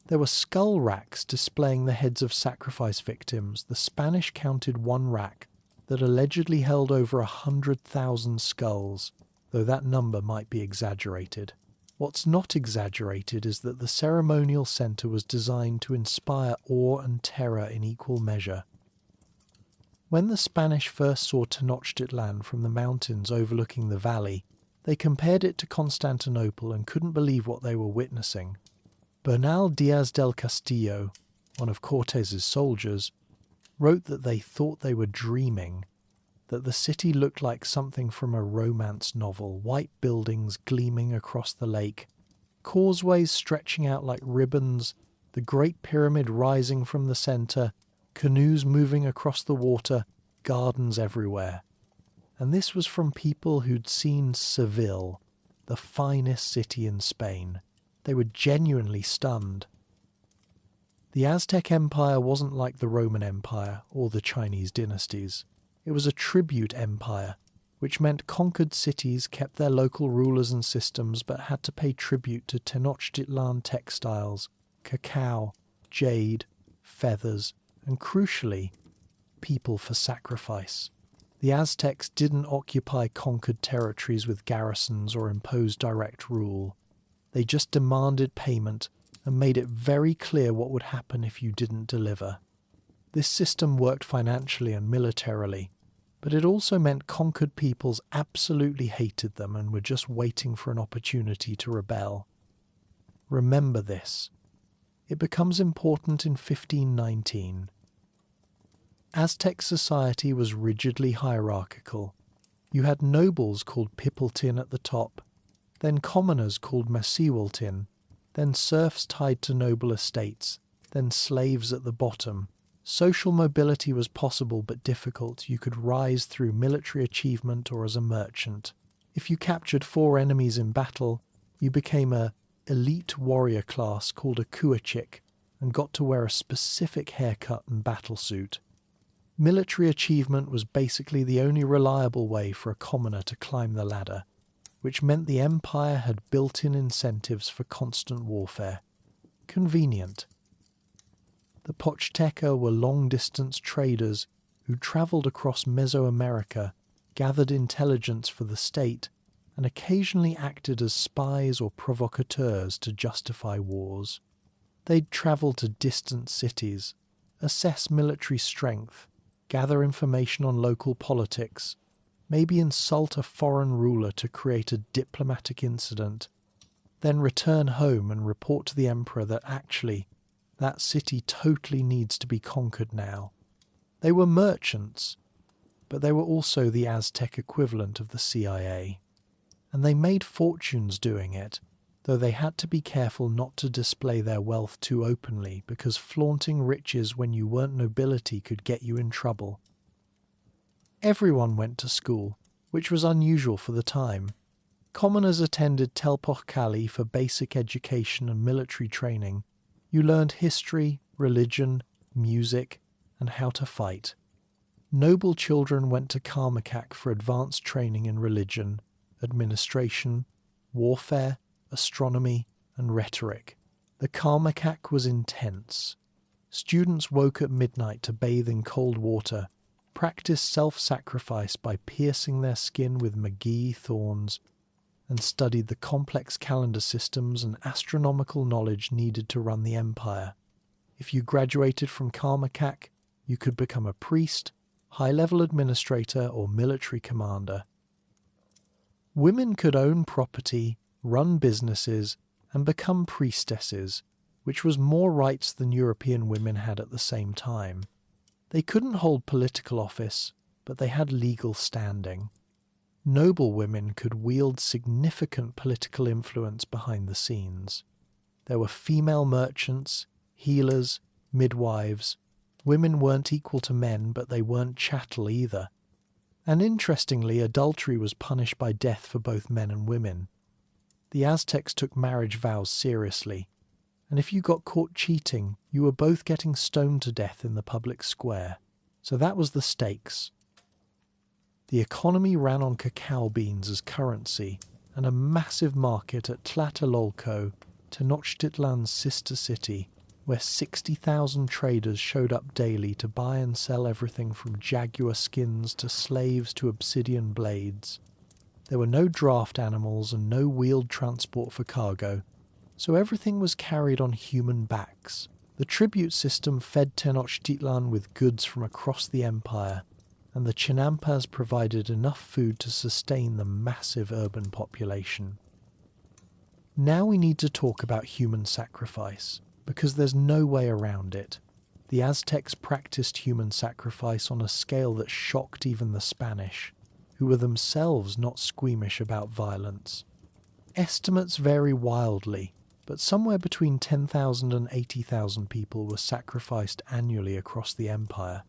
There were skull racks displaying the heads of sacrifice victims. The Spanish counted one rack that allegedly held over 100,000 skulls, though that number might be exaggerated. What's not exaggerated is that the ceremonial centre was designed to inspire awe and terror in equal measure. When the Spanish first saw Tenochtitlan from the mountains overlooking the valley, they compared it to Constantinople and couldn't believe what they were witnessing. Bernal Diaz del Castillo, one of Cortez's soldiers, wrote that they thought they were dreaming, that the city looked like something from a romance novel, white buildings gleaming across the lake, causeways stretching out like ribbons, the Great Pyramid rising from the centre, canoes moving across the water, gardens everywhere. And this was from people who'd seen Seville, the finest city in Spain. They were genuinely stunned. The Aztec Empire wasn't like the Roman Empire or the Chinese dynasties. It was a tribute empire, which meant conquered cities kept their local rulers and systems but had to pay tribute to Tenochtitlan textiles, cacao, jade, feathers, and crucially, people for sacrifice. The Aztecs didn't occupy conquered territories with garrisons or impose direct rule. They just demanded payment and made it very clear what would happen if you didn't deliver. This system worked financially and militarily, but it also meant conquered peoples absolutely hated them and were just waiting for an opportunity to rebel. Remember this. It becomes important in 1519. Aztec society was rigidly hierarchical. You had nobles called Pipiltin at the top, then commoners called Masihualtin, then serfs tied to noble estates, then slaves at the bottom, Social mobility was possible but difficult. You could rise through military achievement or as a merchant. If you captured 4 enemies in battle, you became a elite warrior class called a kuachik and got to wear a specific haircut and battlesuit. Military achievement was basically the only reliable way for a commoner to climb the ladder, which meant the empire had built-in incentives for constant warfare. Convenient. The Pochteca were long-distance traders who travelled across Mesoamerica, gathered intelligence for the state, and occasionally acted as spies or provocateurs to justify wars. They'd travel to distant cities, assess military strength, gather information on local politics, maybe insult a foreign ruler to create a diplomatic incident, then return home and report to the emperor that actually that city totally needs to be conquered now. They were merchants, but they were also the Aztec equivalent of the CIA. And they made fortunes doing it, though they had to be careful not to display their wealth too openly, because flaunting riches when you weren't nobility could get you in trouble. Everyone went to school, which was unusual for the time. Commoners attended Telpochcali for basic education and military training. You learned history, religion, music, and how to fight. Noble children went to Carmacac for advanced training in religion, administration, warfare, astronomy, and rhetoric. The Carmacac was intense. Students woke at midnight to bathe in cold water, practiced self-sacrifice by piercing their skin with McGee thorns, and studied the complex calendar systems and astronomical knowledge needed to run the empire. If you graduated from Carmacac, you could become a priest, high-level administrator, or military commander. Women could own property, run businesses, and become priestesses, which was more rights than European women had at the same time. They couldn't hold political office, but they had legal standing. Noble women could wield significant political influence behind the scenes. There were female merchants, healers, midwives. Women weren't equal to men, but they weren't chattel either. And interestingly, adultery was punished by death for both men and women. The Aztecs took marriage vows seriously, and if you got caught cheating, you were both getting stoned to death in the public square. So that was the stakes. The economy ran on cacao beans as currency, and a massive market at Tlatelolco, Tenochtitlan's sister city, where 60,000 traders showed up daily to buy and sell everything from jaguar skins to slaves to obsidian blades. There were no draft animals and no wheeled transport for cargo, so everything was carried on human backs. The tribute system fed Tenochtitlan with goods from across the empire, and the Chinampas provided enough food to sustain the massive urban population. Now we need to talk about human sacrifice, because there's no way around it. The Aztecs practiced human sacrifice on a scale that shocked even the Spanish, who were themselves not squeamish about violence. Estimates vary wildly, but somewhere between 10,000 and 80,000 people were sacrificed annually across the empire.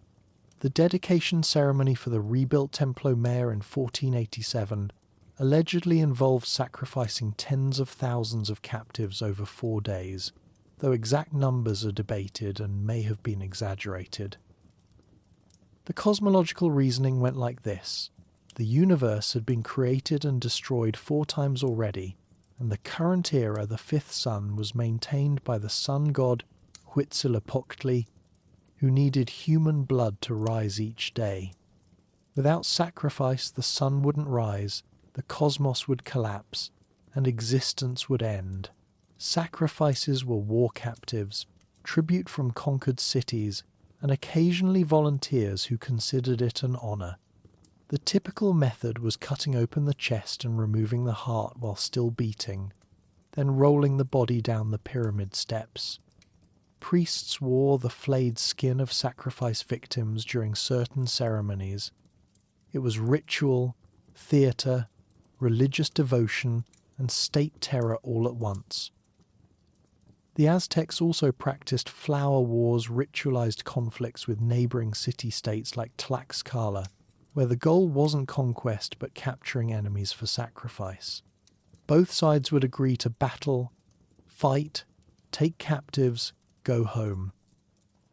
The dedication ceremony for the rebuilt Templo Mayor in 1487 allegedly involved sacrificing tens of thousands of captives over 4 days, though exact numbers are debated and may have been exaggerated. The cosmological reasoning went like this. The universe had been created and destroyed 4 times already, and the current era, the 5th sun, was maintained by the sun god Huitzilopochtli, who needed human blood to rise each day. Without sacrifice, the sun wouldn't rise, the cosmos would collapse, and existence would end. Sacrifices were war captives, tribute from conquered cities, and occasionally volunteers who considered it an honor. The typical method was cutting open the chest and removing the heart while still beating, then rolling the body down the pyramid steps. Priests wore the flayed skin of sacrifice victims during certain ceremonies. It was ritual, theatre, religious devotion, and state terror all at once. The Aztecs also practiced flower wars, ritualized conflicts with neighboring city-states like Tlaxcala, where the goal wasn't conquest but capturing enemies for sacrifice. Both sides would agree to battle, fight, take captives, go home.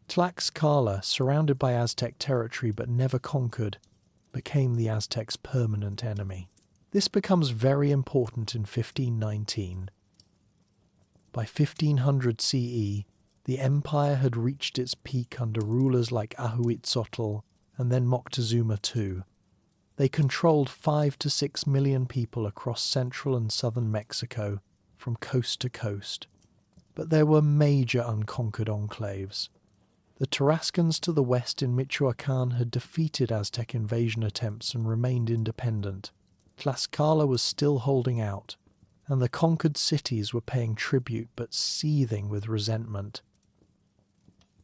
Tlaxcala, surrounded by Aztec territory but never conquered, became the Aztecs' permanent enemy. This becomes very important in 1519. By 1500 CE, the empire had reached its peak under rulers like Ahuitzotl and then Moctezuma II. They controlled 5 to 6 million people across central and southern Mexico, from coast to coast. But there were major unconquered enclaves. The Tarascans to the west in Michoacan had defeated Aztec invasion attempts and remained independent. Tlaxcala was still holding out, and the conquered cities were paying tribute but seething with resentment.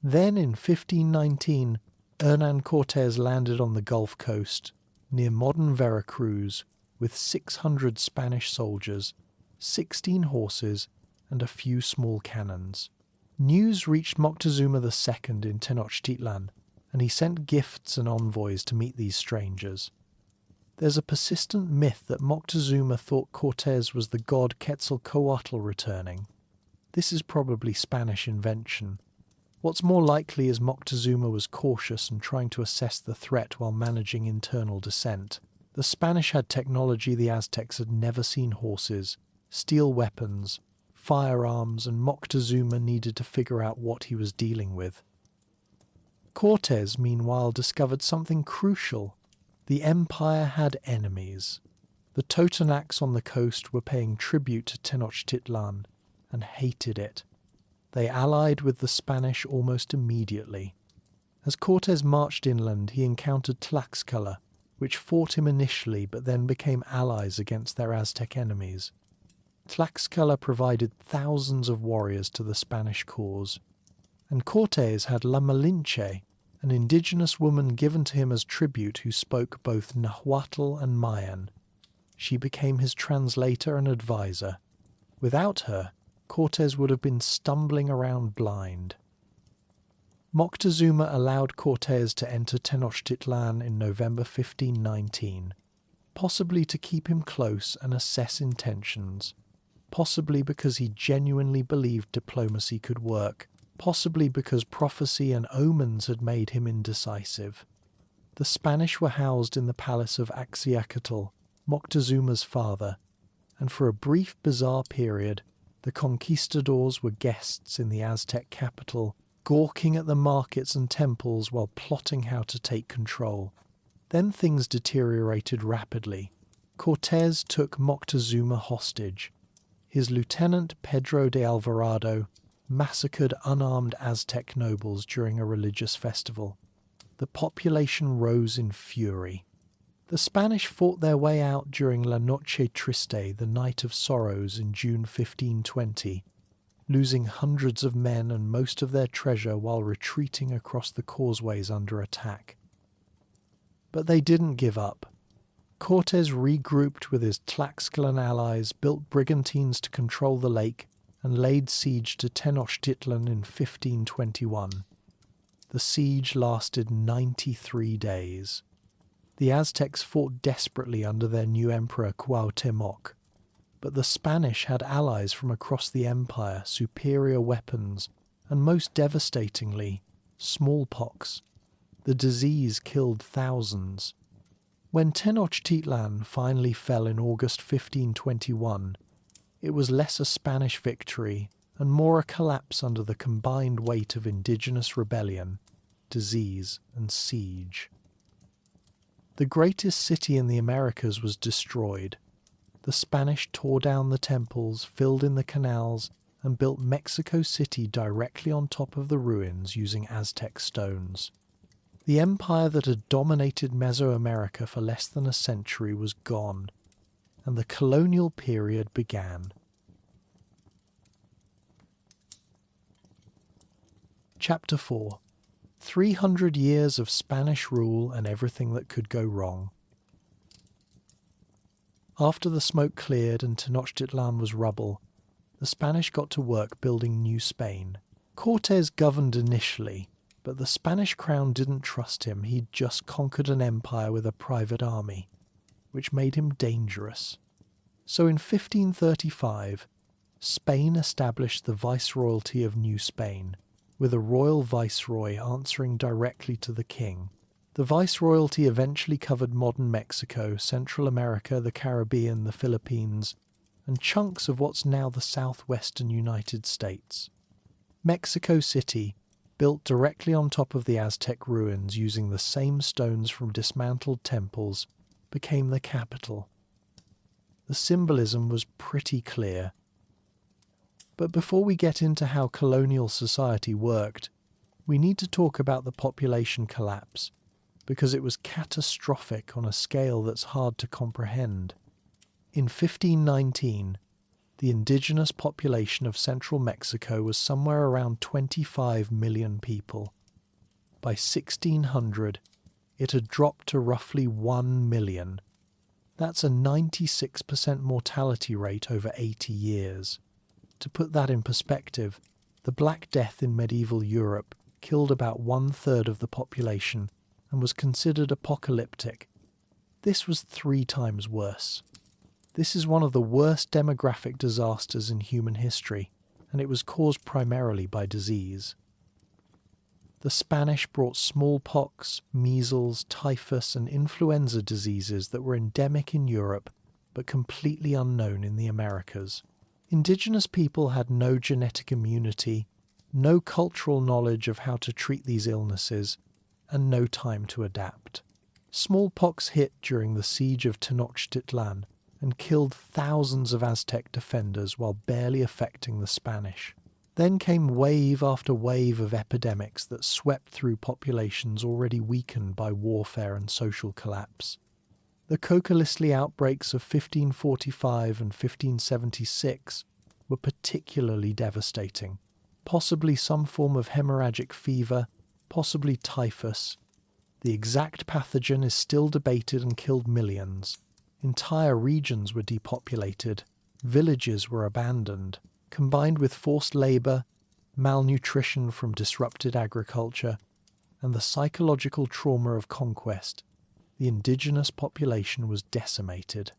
Then in 1519, Hernán Cortés landed on the Gulf Coast, near modern Veracruz, with 600 Spanish soldiers, 16 horses, and a few small cannons. News reached Moctezuma II in Tenochtitlan, and he sent gifts and envoys to meet these strangers. There's a persistent myth that Moctezuma thought Cortés was the god Quetzalcoatl returning. This is probably Spanish invention. What's more likely is Moctezuma was cautious and trying to assess the threat while managing internal dissent. The Spanish had technology the Aztecs had never seen: horses, steel weapons, firearms, and Moctezuma needed to figure out what he was dealing with. Cortés, meanwhile, discovered something crucial. The empire had enemies. The Totonacs on the coast were paying tribute to Tenochtitlan and hated it. They allied with the Spanish almost immediately. As Cortés marched inland, he encountered Tlaxcala, which fought him initially but then became allies against their Aztec enemies. Tlaxcala provided thousands of warriors to the Spanish cause, and Cortés had La Malinche, an indigenous woman given to him as tribute who spoke both Nahuatl and Mayan. She became his translator and advisor. Without her, Cortés would have been stumbling around blind. Moctezuma allowed Cortés to enter Tenochtitlan in November 1519, possibly to keep him close and assess intentions, possibly because he genuinely believed diplomacy could work, possibly because prophecy and omens had made him indecisive. The Spanish were housed in the palace of Axiacatl, Moctezuma's father, and for a brief bizarre period, the conquistadors were guests in the Aztec capital, gawking at the markets and temples while plotting how to take control. Then things deteriorated rapidly. Cortés took Moctezuma hostage. His lieutenant Pedro de Alvarado massacred unarmed Aztec nobles during a religious festival. The population rose in fury. The Spanish fought their way out during La Noche Triste, the Night of Sorrows, in June 1520, losing hundreds of men and most of their treasure while retreating across the causeways under attack. But they didn't give up. Cortés regrouped with his Tlaxcalan allies, built brigantines to control the lake, and laid siege to Tenochtitlan in 1521. The siege lasted 93 days. The Aztecs fought desperately under their new emperor Cuauhtémoc, but the Spanish had allies from across the empire, superior weapons, and most devastatingly, smallpox. The disease killed thousands. When Tenochtitlan finally fell in August 1521, it was less a Spanish victory and more a collapse under the combined weight of indigenous rebellion, disease, and siege. The greatest city in the Americas was destroyed. The Spanish tore down the temples, filled in the canals, and built Mexico City directly on top of the ruins using Aztec stones. The empire that had dominated Mesoamerica for less than a century was gone, and the colonial period began. Chapter 4. 300 years of Spanish rule and everything that could go wrong. After the smoke cleared and Tenochtitlan was rubble, the Spanish got to work building New Spain. Cortes governed initially, but the Spanish crown didn't trust him. He'd just conquered an empire with a private army, which made him dangerous. So in 1535, Spain established the Viceroyalty of New Spain, with a royal viceroy answering directly to the king. The Viceroyalty eventually covered modern Mexico, Central America, the Caribbean, the Philippines, and chunks of what's now the southwestern United States. Mexico City, built directly on top of the Aztec ruins using the same stones from dismantled temples, became the capital. The symbolism was pretty clear. But before we get into how colonial society worked, we need to talk about the population collapse, because it was catastrophic on a scale that's hard to comprehend. In 1519, the indigenous population of central Mexico was somewhere around 25 million people. By 1600, it had dropped to roughly 1 million. That's a 96% mortality rate over 80 years. To put that in perspective, the Black Death in medieval Europe killed about 1/3 of the population and was considered apocalyptic. This was 3 times worse. This is one of the worst demographic disasters in human history, and it was caused primarily by disease. The Spanish brought smallpox, measles, typhus, and influenza diseases that were endemic in Europe but completely unknown in the Americas. Indigenous people had no genetic immunity, no cultural knowledge of how to treat these illnesses, and no time to adapt. Smallpox hit during the siege of Tenochtitlan and killed thousands of Aztec defenders while barely affecting the Spanish. Then came wave after wave of epidemics that swept through populations already weakened by warfare and social collapse. The Coca-Lisli outbreaks of 1545 and 1576 were particularly devastating. Possibly some form of hemorrhagic fever, possibly typhus. The exact pathogen is still debated and killed millions. Entire regions were depopulated, villages were abandoned. Combined with forced labour, malnutrition from disrupted agriculture, and the psychological trauma of conquest, the indigenous population was decimated.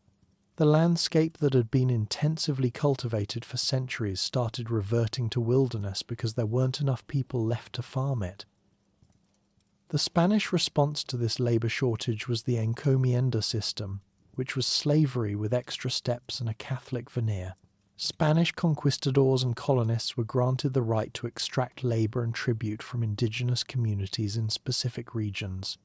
The landscape that had been intensively cultivated for centuries started reverting to wilderness because there weren't enough people left to farm it. The Spanish response to this labour shortage was the encomienda system, which was slavery with extra steps and a Catholic veneer. Spanish conquistadors and colonists were granted the right to extract labour and tribute from indigenous communities in specific regions.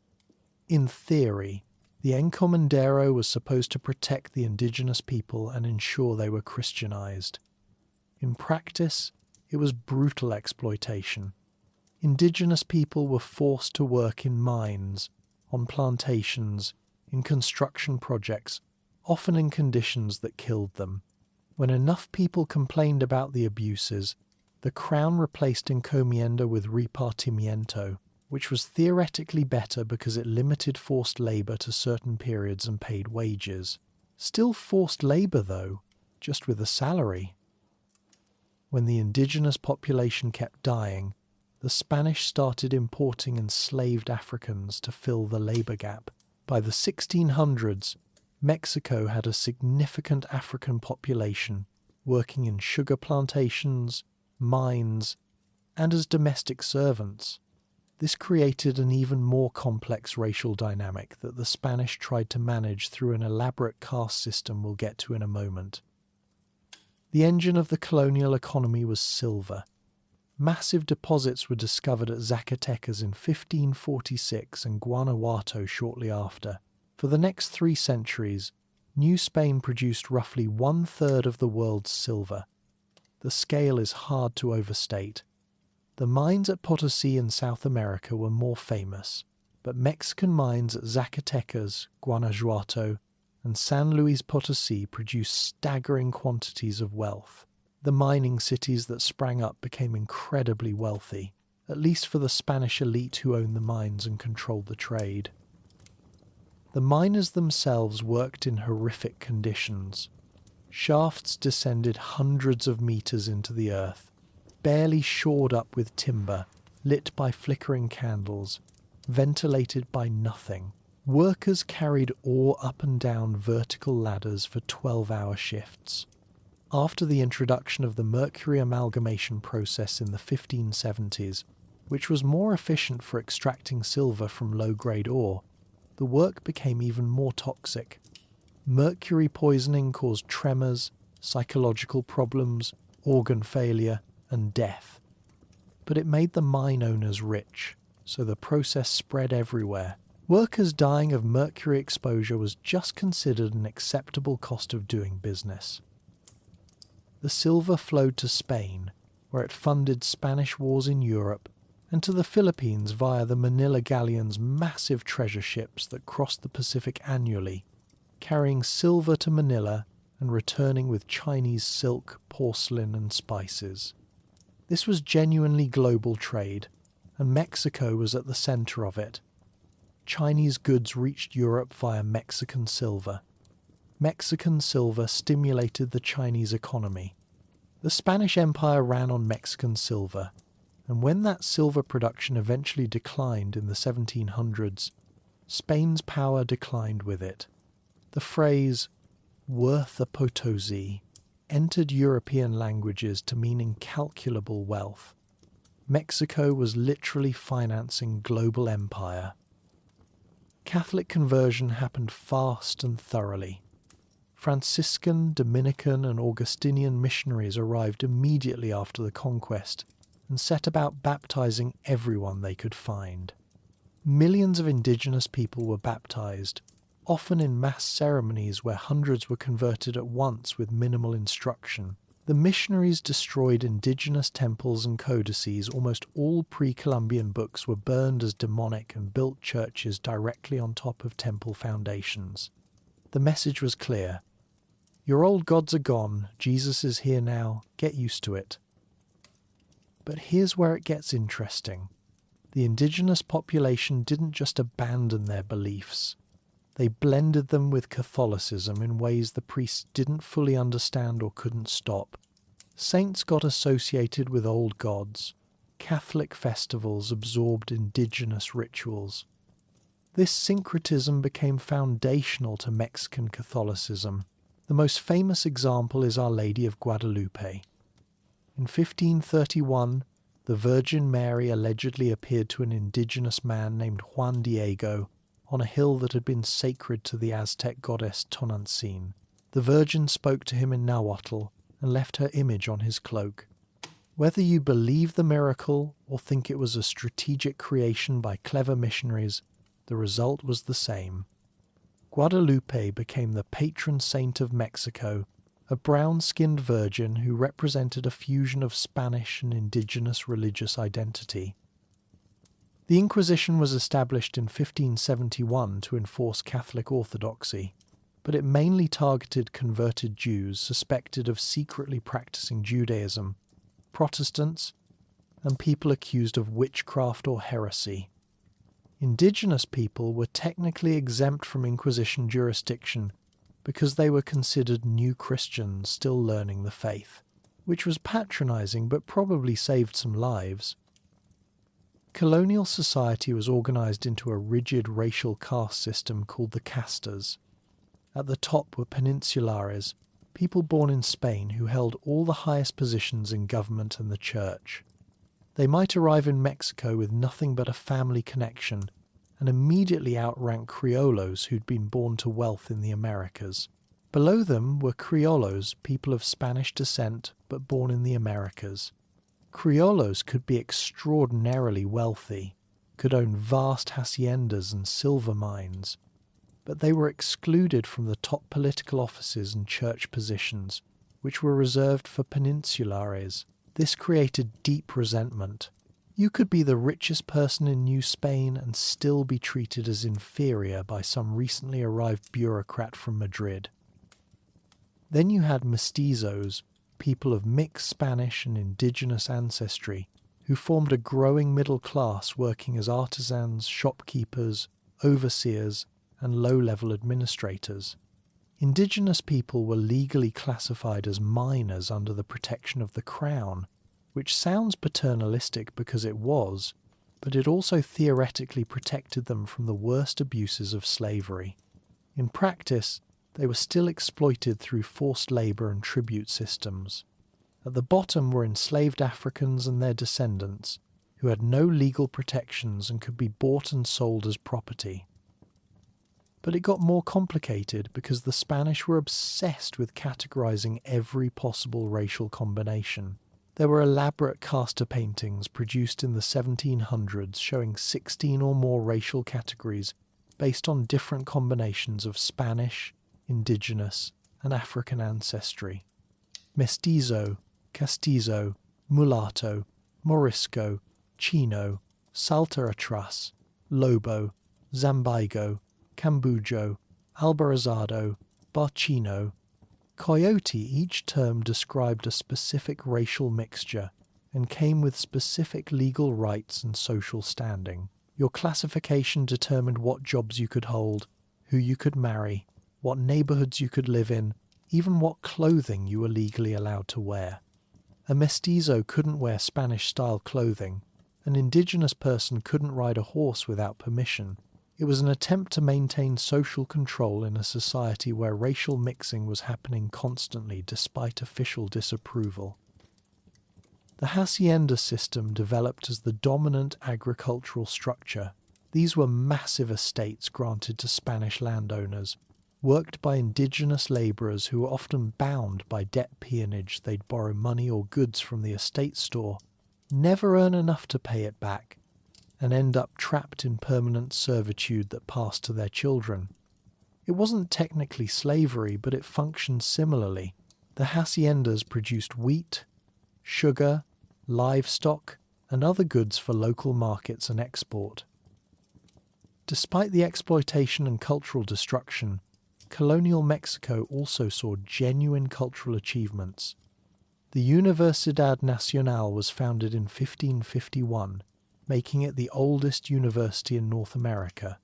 In theory, the encomendero was supposed to protect the indigenous people and ensure they were Christianized. In practice, it was brutal exploitation. Indigenous people were forced to work in mines, on plantations, in construction projects, often in conditions that killed them. When enough people complained about the abuses, the crown replaced encomienda with repartimiento, which was theoretically better because it limited forced labour to certain periods and paid wages. Still forced labour though, just with a salary. When the indigenous population kept dying, the Spanish started importing enslaved Africans to fill the labour gap. By the 1600s, Mexico had a significant African population working in sugar plantations, mines, and as domestic servants. This created an even more complex racial dynamic that the Spanish tried to manage through an elaborate caste system we'll get to in a moment. The engine of the colonial economy was silver. Massive deposits were discovered at Zacatecas in 1546 and Guanajuato shortly after. For the next 3 centuries, New Spain produced roughly 1/3 of the world's silver. The scale is hard to overstate. The mines at Potosí in South America were more famous, but Mexican mines at Zacatecas, Guanajuato, and San Luis Potosí produced staggering quantities of wealth. The mining cities that sprang up became incredibly wealthy, at least for the Spanish elite who owned the mines and controlled the trade. The miners themselves worked in horrific conditions. Shafts descended hundreds of meters into the earth, barely shored up with timber, lit by flickering candles, ventilated by nothing. Workers carried ore up and down vertical ladders for 12-hour shifts. After the introduction of the mercury amalgamation process in the 1570s, which was more efficient for extracting silver from low-grade ore, the work became even more toxic. Mercury poisoning caused tremors, psychological problems, organ failure, and death. But it made the mine owners rich, so the process spread everywhere. Workers dying of mercury exposure was just considered an acceptable cost of doing business. The silver flowed to Spain, where it funded Spanish wars in Europe, and to the Philippines via the Manila galleon's massive treasure ships that crossed the Pacific annually, carrying silver to Manila and returning with Chinese silk, porcelain, and spices. This was genuinely global trade, and Mexico was at the center of it. Chinese goods reached Europe via Mexican silver. Mexican silver stimulated the Chinese economy. The Spanish Empire ran on Mexican silver, and when that silver production eventually declined in the 1700s, Spain's power declined with it. The phrase, "worth a Potosi," entered European languages to mean incalculable wealth. Mexico was literally financing global empire. Catholic conversion happened fast and thoroughly. Franciscan, Dominican, and Augustinian missionaries arrived immediately after the conquest and set about baptizing everyone they could find. Millions of indigenous people were baptized, often in mass ceremonies where hundreds were converted at once with minimal instruction. The missionaries destroyed indigenous temples and codices. Almost all pre-Columbian books were burned as demonic and built churches directly on top of temple foundations. The message was clear. Your old gods are gone, Jesus is here now, get used to it. But here's where it gets interesting. The indigenous population didn't just abandon their beliefs. They blended them with Catholicism in ways the priests didn't fully understand or couldn't stop. Saints got associated with old gods. Catholic festivals absorbed indigenous rituals. This syncretism became foundational to Mexican Catholicism. The most famous example is Our Lady of Guadalupe. In 1531, the Virgin Mary allegedly appeared to an indigenous man named Juan Diego on a hill that had been sacred to the Aztec goddess Tonantzin. The Virgin spoke to him in Nahuatl and left her image on his cloak. Whether you believe the miracle or think it was a strategic creation by clever missionaries, the result was the same. Guadalupe became the patron saint of Mexico, a brown-skinned virgin who represented a fusion of Spanish and indigenous religious identity. The Inquisition was established in 1571 to enforce Catholic orthodoxy, but it mainly targeted converted Jews suspected of secretly practicing Judaism, Protestants, and people accused of witchcraft or heresy. Indigenous people were technically exempt from Inquisition jurisdiction because they were considered new Christians still learning the faith, which was patronizing but probably saved some lives. Colonial society was organized into a rigid racial caste system called the castas. At the top were peninsulares, people born in Spain who held all the highest positions in government and the church. They might arrive in Mexico with nothing but a family connection and immediately outrank criollos who'd been born to wealth in the Americas. Below them were criollos, people of Spanish descent but born in the Americas. Criollos could be extraordinarily wealthy, could own vast haciendas and silver mines, but they were excluded from the top political offices and church positions, which were reserved for peninsulares. This created deep resentment. You could be the richest person in New Spain and still be treated as inferior by some recently arrived bureaucrat from Madrid. Then you had mestizos, people of mixed Spanish and indigenous ancestry, who formed a growing middle class working as artisans, shopkeepers, overseers, and low-level administrators. Indigenous people were legally classified as minors under the protection of the Crown, which sounds paternalistic because it was, but it also theoretically protected them from the worst abuses of slavery. In practice, they were still exploited through forced labour and tribute systems. At the bottom were enslaved Africans and their descendants, who had no legal protections and could be bought and sold as property. But it got more complicated because the Spanish were obsessed with categorizing every possible racial combination. There were elaborate caster paintings produced in the 1700s showing 16 or more racial categories based on different combinations of Spanish, indigenous, and African ancestry. Mestizo, castizo, mulatto, morisco, chino, salta atrás, lobo, zambigo, cambujo, albarazado, barchino, coyote. Each term described a specific racial mixture and came with specific legal rights and social standing. Your classification determined what jobs you could hold, who you could marry, what neighborhoods you could live in, even what clothing you were legally allowed to wear. A mestizo couldn't wear Spanish-style clothing. An indigenous person couldn't ride a horse without permission. It was an attempt to maintain social control in a society where racial mixing was happening constantly despite official disapproval. The hacienda system developed as the dominant agricultural structure. These were massive estates granted to Spanish landowners, worked by indigenous labourers who were often bound by debt peonage. They'd borrow money or goods from the estate store, never earn enough to pay it back, and end up trapped in permanent servitude that passed to their children. It wasn't technically slavery, but it functioned similarly. The haciendas produced wheat, sugar, livestock, and other goods for local markets and export. Despite the exploitation and cultural destruction, colonial Mexico also saw genuine cultural achievements. The Universidad Nacional was founded in 1551, making it the oldest university in North America.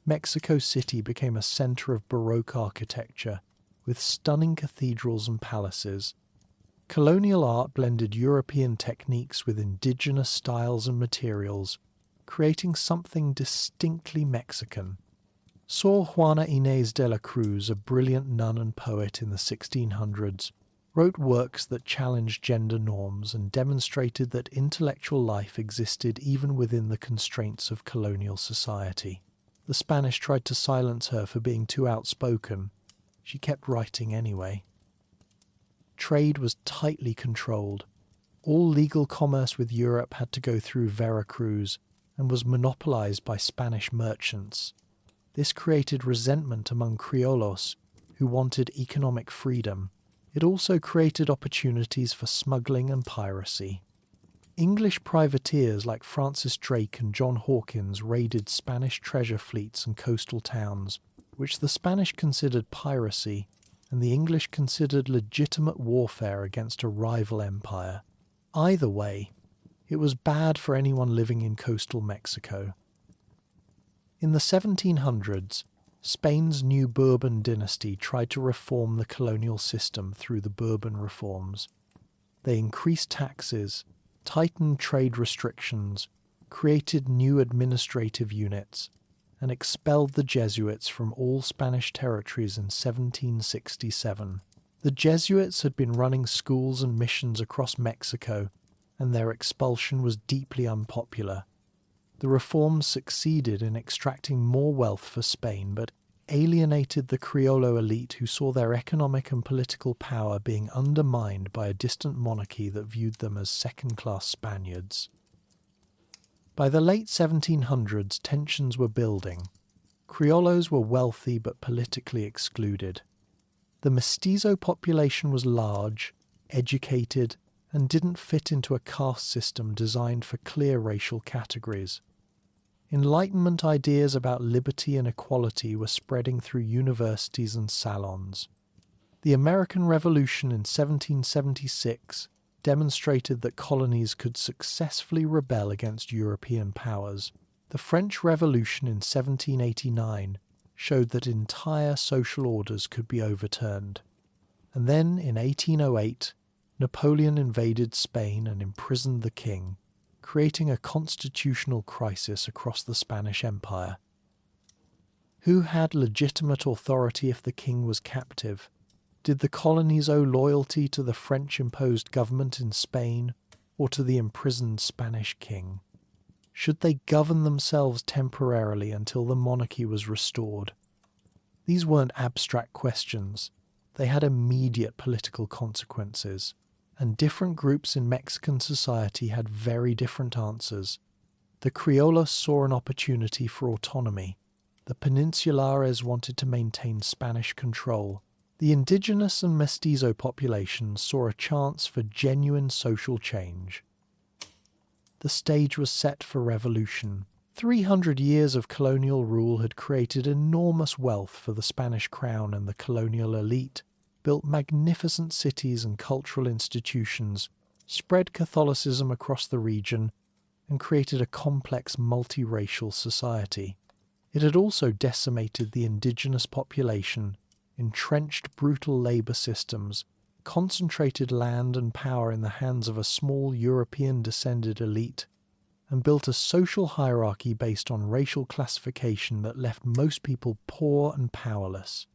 Mexico City became a center of Baroque architecture, with stunning cathedrals and palaces. Colonial art blended European techniques with indigenous styles and materials, creating something distinctly Mexican. Sor Juana Inés de la Cruz, a brilliant nun and poet in the 1600s, wrote works that challenged gender norms and demonstrated that intellectual life existed even within the constraints of colonial society. The Spanish tried to silence her for being too outspoken. She kept writing anyway. Trade was tightly controlled. All legal commerce with Europe had to go through Veracruz and was monopolized by Spanish merchants. This created resentment among criollos who wanted economic freedom. It also created opportunities for smuggling and piracy. English privateers like Francis Drake and John Hawkins raided Spanish treasure fleets and coastal towns, which the Spanish considered piracy and the English considered legitimate warfare against a rival empire. Either way, it was bad for anyone living in coastal Mexico. In the 1700s, Spain's new Bourbon dynasty tried to reform the colonial system through the Bourbon reforms. They increased taxes, tightened trade restrictions, created new administrative units, and expelled the Jesuits from all Spanish territories in 1767. The Jesuits had been running schools and missions across Mexico, and their expulsion was deeply unpopular. The reforms succeeded in extracting more wealth for Spain, but alienated the Criollo elite who saw their economic and political power being undermined by a distant monarchy that viewed them as second-class Spaniards. By the late 1700s, tensions were building. Criollos were wealthy but politically excluded. The mestizo population was large, educated, and didn't fit into a caste system designed for clear racial categories. Enlightenment ideas about liberty and equality were spreading through universities and salons. The American Revolution in 1776 demonstrated that colonies could successfully rebel against European powers. The French Revolution in 1789 showed that entire social orders could be overturned. And then, in 1808, Napoleon invaded Spain and imprisoned the king, creating a constitutional crisis across the Spanish Empire. Who had legitimate authority if the king was captive? Did the colonies owe loyalty to the French-imposed government in Spain or to the imprisoned Spanish king? Should they govern themselves temporarily until the monarchy was restored? These weren't abstract questions. They had immediate political consequences, and different groups in Mexican society had very different answers. The Criollos saw an opportunity for autonomy. The Peninsulares wanted to maintain Spanish control. The indigenous and mestizo populations saw a chance for genuine social change. The stage was set for revolution. 300 years of colonial rule had created enormous wealth for the Spanish crown and the colonial elite, built magnificent cities and cultural institutions, spread Catholicism across the region, and created a complex multiracial society. It had also decimated the indigenous population, entrenched brutal labour systems, concentrated land and power in the hands of a small European-descended elite, and built a social hierarchy based on racial classification that left most people poor and powerless.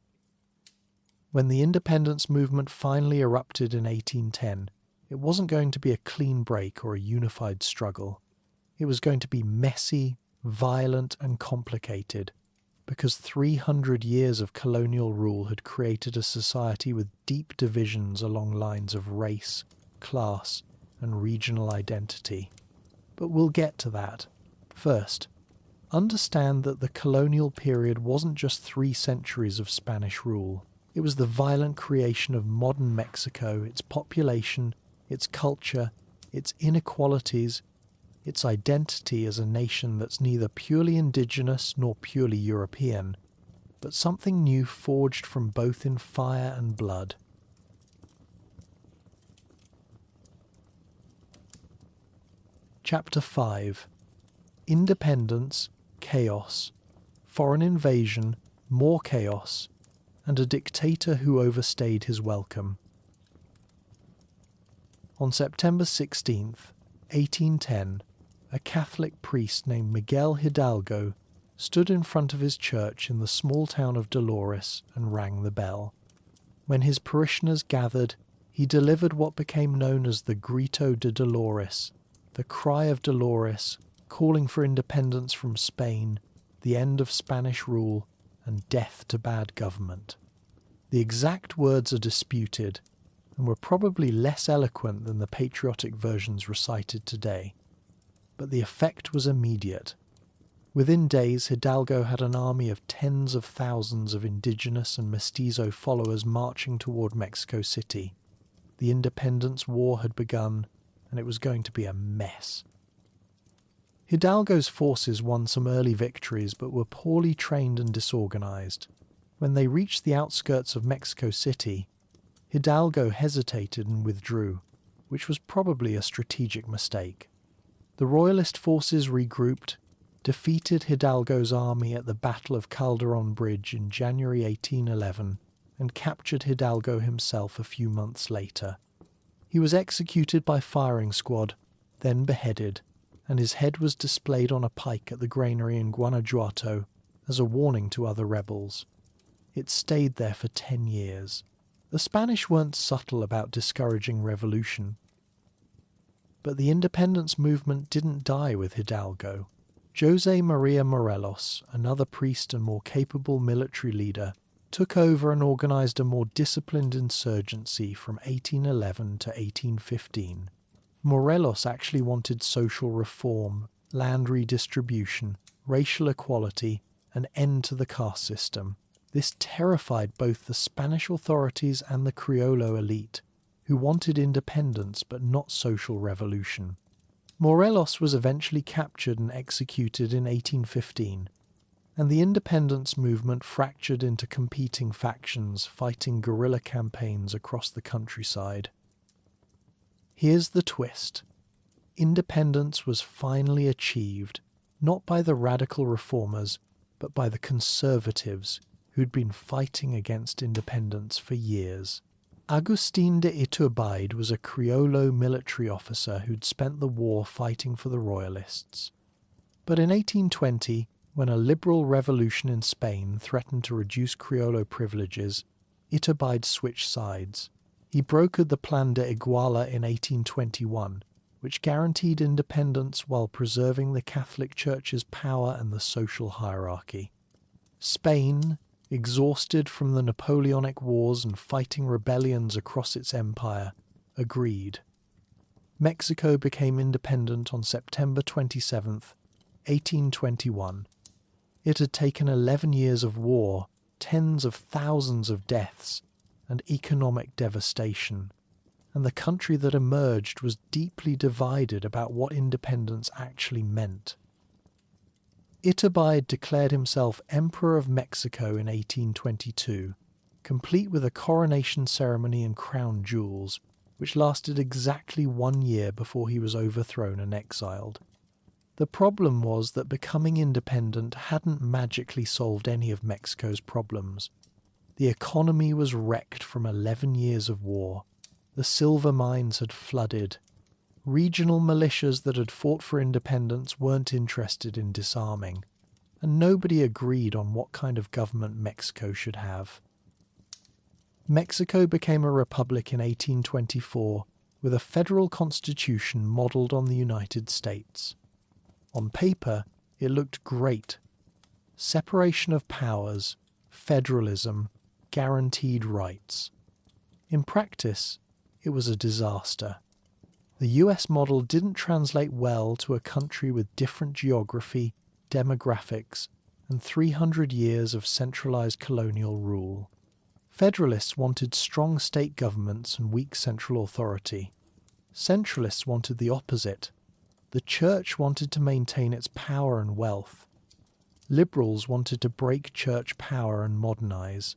When the independence movement finally erupted in 1810, it wasn't going to be a clean break or a unified struggle. It was going to be messy, violent, and complicated, because 300 years of colonial rule had created a society with deep divisions along lines of race, class, and regional identity. But we'll get to that. First, understand that the colonial period wasn't just 3 centuries of Spanish rule. It was the violent creation of modern Mexico, its population, its culture, its inequalities, its identity as a nation that's neither purely indigenous nor purely European, but something new forged from both in fire and blood. Chapter 5. Independence, Chaos, Foreign Invasion, More Chaos, and a Dictator who overstayed his welcome. On September 16th, 1810, a Catholic priest named Miguel Hidalgo stood in front of his church in the small town of Dolores and rang the bell. When his parishioners gathered, he delivered what became known as the Grito de Dolores, the cry of Dolores, calling for independence from Spain, the end of Spanish rule, and death to bad government. The exact words are disputed, and were probably less eloquent than the patriotic versions recited today. But the effect was immediate. Within days, Hidalgo had an army of tens of thousands of indigenous and mestizo followers marching toward Mexico City. The independence war had begun, and it was going to be a mess. Hidalgo's forces won some early victories, but were poorly trained and disorganized. When they reached the outskirts of Mexico City, Hidalgo hesitated and withdrew, which was probably a strategic mistake. The royalist forces regrouped, defeated Hidalgo's army at the Battle of Calderon Bridge in January 1811, and captured Hidalgo himself a few months later. He was executed by firing squad, then beheaded, and his head was displayed on a pike at the granary in Guanajuato as a warning to other rebels. It stayed there for 10 years. The Spanish weren't subtle about discouraging revolution. But the independence movement didn't die with Hidalgo. José María Morelos, another priest and more capable military leader, took over and organized a more disciplined insurgency from 1811 to 1815. Morelos actually wanted social reform, land redistribution, racial equality, an end to the caste system. This terrified both the Spanish authorities and the Criollo elite, who wanted independence but not social revolution. Morelos was eventually captured and executed in 1815, and the independence movement fractured into competing factions fighting guerrilla campaigns across the countryside. Here's the twist. Independence was finally achieved, not by the radical reformers, but by the conservatives who'd been fighting against independence for years. Agustín de Iturbide was a Criollo military officer who'd spent the war fighting for the royalists. But in 1820, when a liberal revolution in Spain threatened to reduce Criollo privileges, Iturbide switched sides. He brokered the Plan de Iguala in 1821, which guaranteed independence while preserving the Catholic Church's power and the social hierarchy. Spain, exhausted from the Napoleonic Wars and fighting rebellions across its empire, agreed. Mexico became independent on September 27, 1821. It had taken 11 years of war, tens of thousands of deaths, and economic devastation, and the country that emerged was deeply divided about what independence actually meant. Iturbide declared himself Emperor of Mexico in 1822, complete with a coronation ceremony and crown jewels, which lasted exactly 1 year before he was overthrown and exiled. The problem was that becoming independent hadn't magically solved any of Mexico's problems. The economy was wrecked from 11 years of war. The silver mines had flooded. Regional militias that had fought for independence weren't interested in disarming, and nobody agreed on what kind of government Mexico should have. Mexico became a republic in 1824 with a federal constitution modelled on the United States. On paper, it looked great. Separation of powers, federalism, guaranteed rights. In practice, it was a disaster. The US model didn't translate well to a country with different geography, demographics, and 300 years of centralized colonial rule. Federalists wanted strong state governments and weak central authority. Centralists wanted the opposite. The church wanted to maintain its power and wealth. Liberals wanted to break church power and modernize.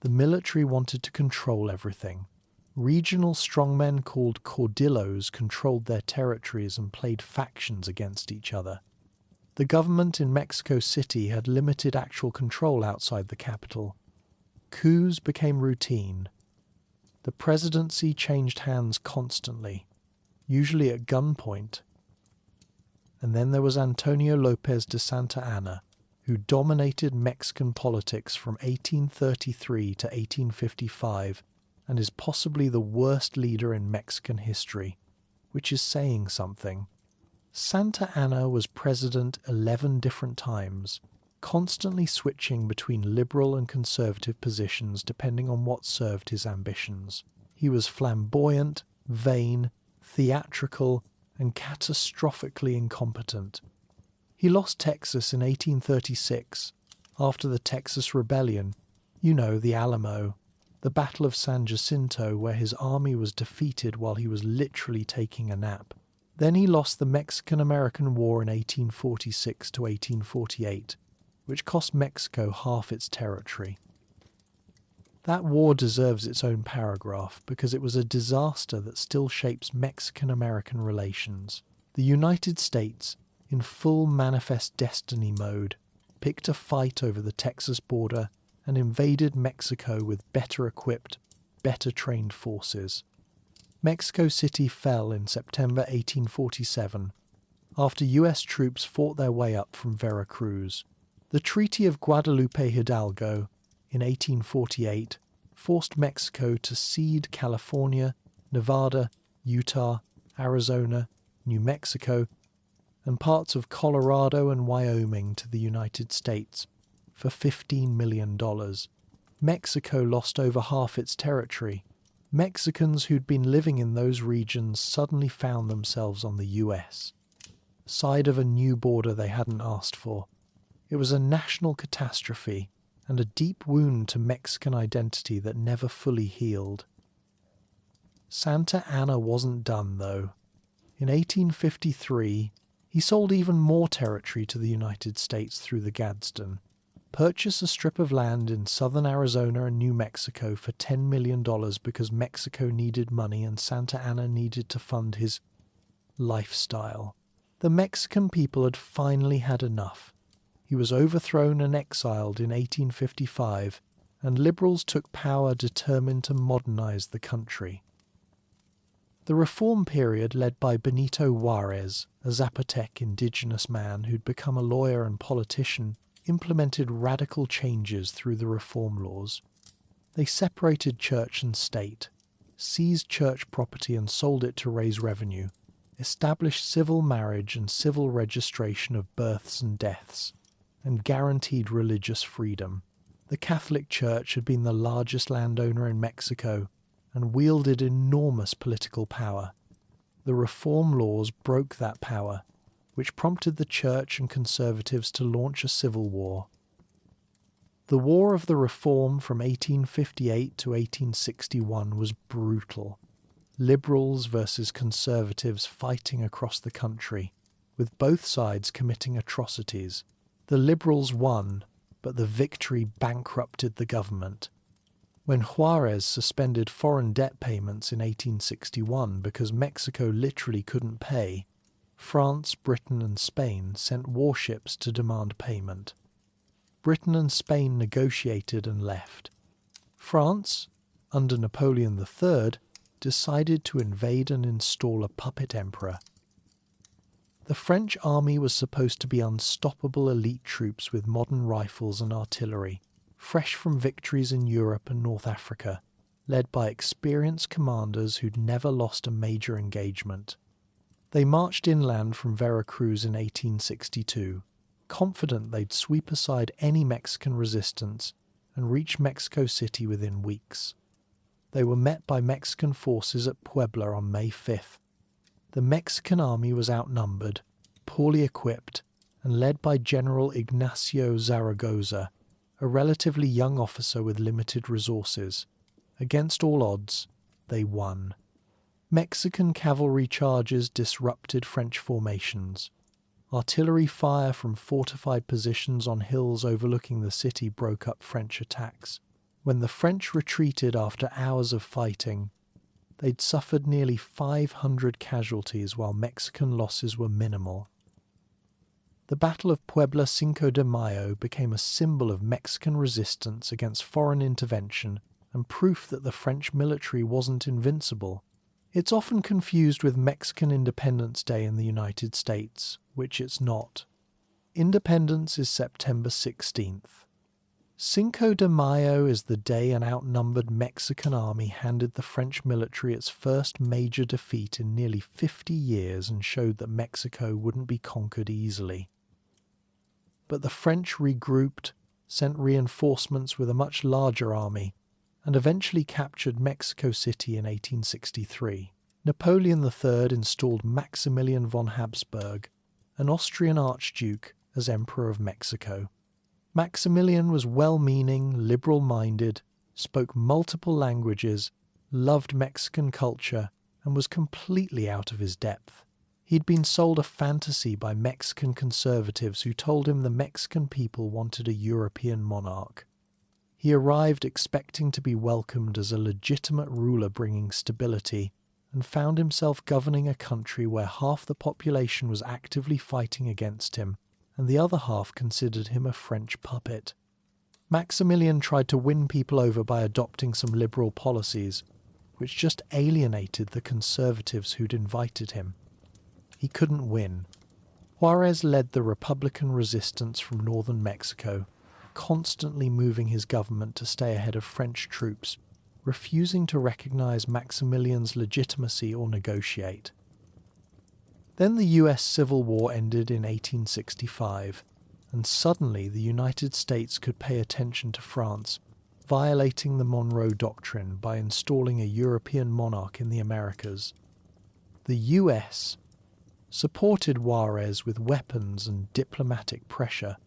The military wanted to control everything. Regional strongmen called caudillos controlled their territories and played factions against each other. The government in Mexico City had limited actual control outside the capital. Coups became routine. The presidency changed hands constantly, usually at gunpoint. And then there was Antonio López de Santa Anna, who dominated Mexican politics from 1833 to 1855 and is possibly the worst leader in Mexican history, which is saying something. Santa Anna was president 11 different times, constantly switching between liberal and conservative positions depending on what served his ambitions. He was flamboyant, vain, theatrical, and catastrophically incompetent. He lost Texas in 1836, after the Texas Rebellion, the Alamo, the Battle of San Jacinto, where his army was defeated while he was literally taking a nap. Then he lost the Mexican-American War in 1846 to 1848, which cost Mexico half its territory. That war deserves its own paragraph because it was a disaster that still shapes Mexican-American relations. The United States, in full manifest destiny mode, picked a fight over the Texas border and invaded Mexico with better equipped, better trained forces. Mexico City fell in September 1847 after US troops fought their way up from Veracruz. The Treaty of Guadalupe Hidalgo in 1848 forced Mexico to cede California, Nevada, Utah, Arizona, New Mexico, and parts of Colorado and Wyoming to the United States for $15 million. Mexico lost over half its territory. Mexicans who'd been living in those regions suddenly found themselves on the US side of a new border they hadn't asked for. It was a national catastrophe and a deep wound to Mexican identity that never fully healed. Santa Anna wasn't done, though. In 1853, he sold even more territory to the United States through the Gadsden, purchased a strip of land in southern Arizona and New Mexico for $10 million because Mexico needed money and Santa Anna needed to fund his lifestyle. The Mexican people had finally had enough. He was overthrown and exiled in 1855, and liberals took power determined to modernize the country. The reform period, led by Benito Juarez, a Zapotec indigenous man who'd become a lawyer and politician, implemented radical changes through the reform laws. They separated church and state, seized church property and sold it to raise revenue, established civil marriage and civil registration of births and deaths, and guaranteed religious freedom. The Catholic Church had been the largest landowner in Mexico and wielded enormous political power. The reform laws broke that power, which prompted the church and conservatives to launch a civil war. The War of the Reform from 1858 to 1861 was brutal. Liberals versus conservatives fighting across the country, with both sides committing atrocities. The liberals won, but the victory bankrupted the government. When Juarez suspended foreign debt payments in 1861 because Mexico literally couldn't pay, France, Britain and Spain sent warships to demand payment. Britain and Spain negotiated and left. France, under Napoleon III, decided to invade and install a puppet emperor. The French army was supposed to be unstoppable elite troops with modern rifles and artillery, fresh from victories in Europe and North Africa, led by experienced commanders who'd never lost a major engagement. They marched inland from Veracruz in 1862, confident they'd sweep aside any Mexican resistance and reach Mexico City within weeks. They were met by Mexican forces at Puebla on May 5th. The Mexican army was outnumbered, poorly equipped, and led by General Ignacio Zaragoza, a relatively young officer with limited resources. Against all odds, they won. Mexican cavalry charges disrupted French formations. Artillery fire from fortified positions on hills overlooking the city broke up French attacks. When the French retreated after hours of fighting, they'd suffered nearly 500 casualties while Mexican losses were minimal. The Battle of Puebla Cinco de Mayo became a symbol of Mexican resistance against foreign intervention and proof that the French military wasn't invincible. It's often confused with Mexican Independence Day in the United States, which it's not. Independence is September 16th. Cinco de Mayo is the day an outnumbered Mexican army handed the French military its first major defeat in nearly 50 years and showed that Mexico wouldn't be conquered easily. But the French regrouped, sent reinforcements with a much larger army, and eventually captured Mexico City in 1863. Napoleon III installed Maximilian von Habsburg, an Austrian archduke, as Emperor of Mexico. Maximilian was well-meaning, liberal-minded, spoke multiple languages, loved Mexican culture, and was completely out of his depth. He'd been sold a fantasy by Mexican conservatives who told him the Mexican people wanted a European monarch. He arrived expecting to be welcomed as a legitimate ruler bringing stability, and found himself governing a country where half the population was actively fighting against him, and the other half considered him a French puppet. Maximilian tried to win people over by adopting some liberal policies, which just alienated the conservatives who'd invited him. He couldn't win. Juarez led the Republican resistance from northern Mexico, constantly moving his government to stay ahead of French troops, refusing to recognize Maximilian's legitimacy or negotiate. Then the US Civil War ended in 1865, and suddenly the United States could pay attention to France, violating the Monroe Doctrine by installing a European monarch in the Americas. The US supported Juarez with weapons and diplomatic pressure.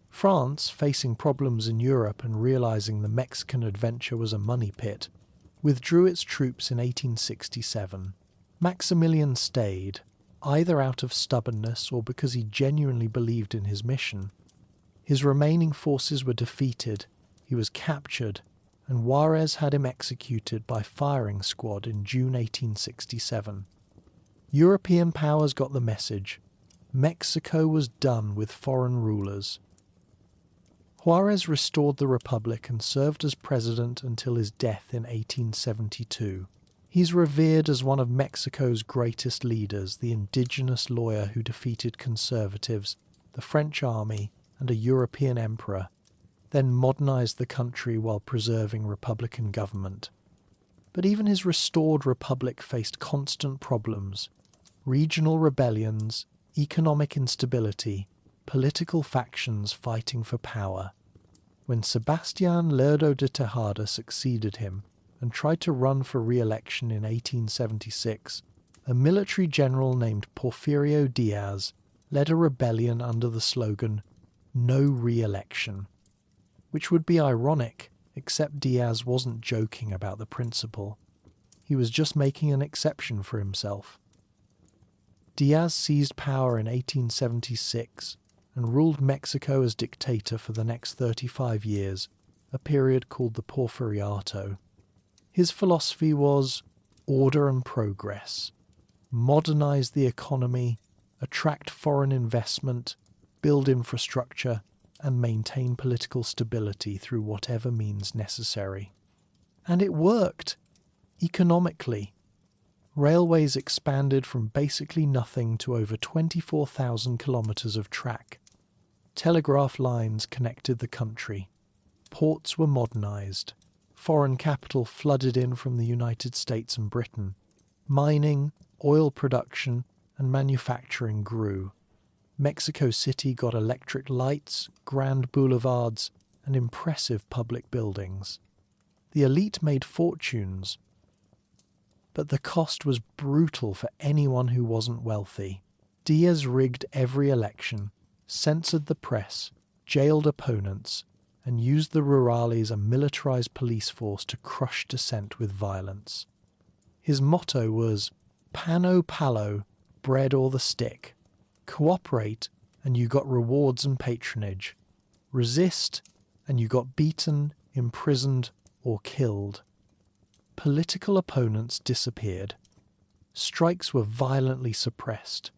France, facing problems in Europe and realizing the Mexican adventure was a money pit, withdrew its troops in 1867. Maximilian stayed, either out of stubbornness or because he genuinely believed in his mission. His remaining forces were defeated, he was captured, and Juarez had him executed by firing squad in June 1867. European powers got the message. Mexico was done with foreign rulers. Juarez restored the republic and served as president until his death in 1872. He's revered as one of Mexico's greatest leaders, the indigenous lawyer who defeated conservatives, the French army, and a European emperor, then modernized the country while preserving republican government. But even his restored republic faced constant problems: regional rebellions, economic instability, political factions fighting for power. When Sebastián Lerdo de Tejada succeeded him and tried to run for re-election in 1876, a military general named Porfirio Díaz led a rebellion under the slogan, "No re-election," which would be ironic, except Díaz wasn't joking about the principle. He was just making an exception for himself. Díaz seized power in 1876 and ruled Mexico as dictator for the next 35 years, a period called the Porfiriato. His philosophy was order and progress, modernize the economy, attract foreign investment, build infrastructure, and maintain political stability through whatever means necessary. And it worked. Economically, railways expanded from basically nothing to over 24,000 kilometers of track. Telegraph lines connected the country. Ports were modernized. Foreign capital flooded in from the United States and Britain. Mining, oil production, and manufacturing grew. Mexico City got electric lights, grand boulevards, and impressive public buildings. The elite made fortunes, but the cost was brutal for anyone who wasn't wealthy. Díaz rigged every election, censored the press, jailed opponents, and used the rurales, a militarized police force, to crush dissent with violence. His motto was, "Pan o palo, bread or the stick." Cooperate, and you got rewards and patronage. Resist, and you got beaten, imprisoned, or killed. Political opponents disappeared. Strikes were violently suppressed.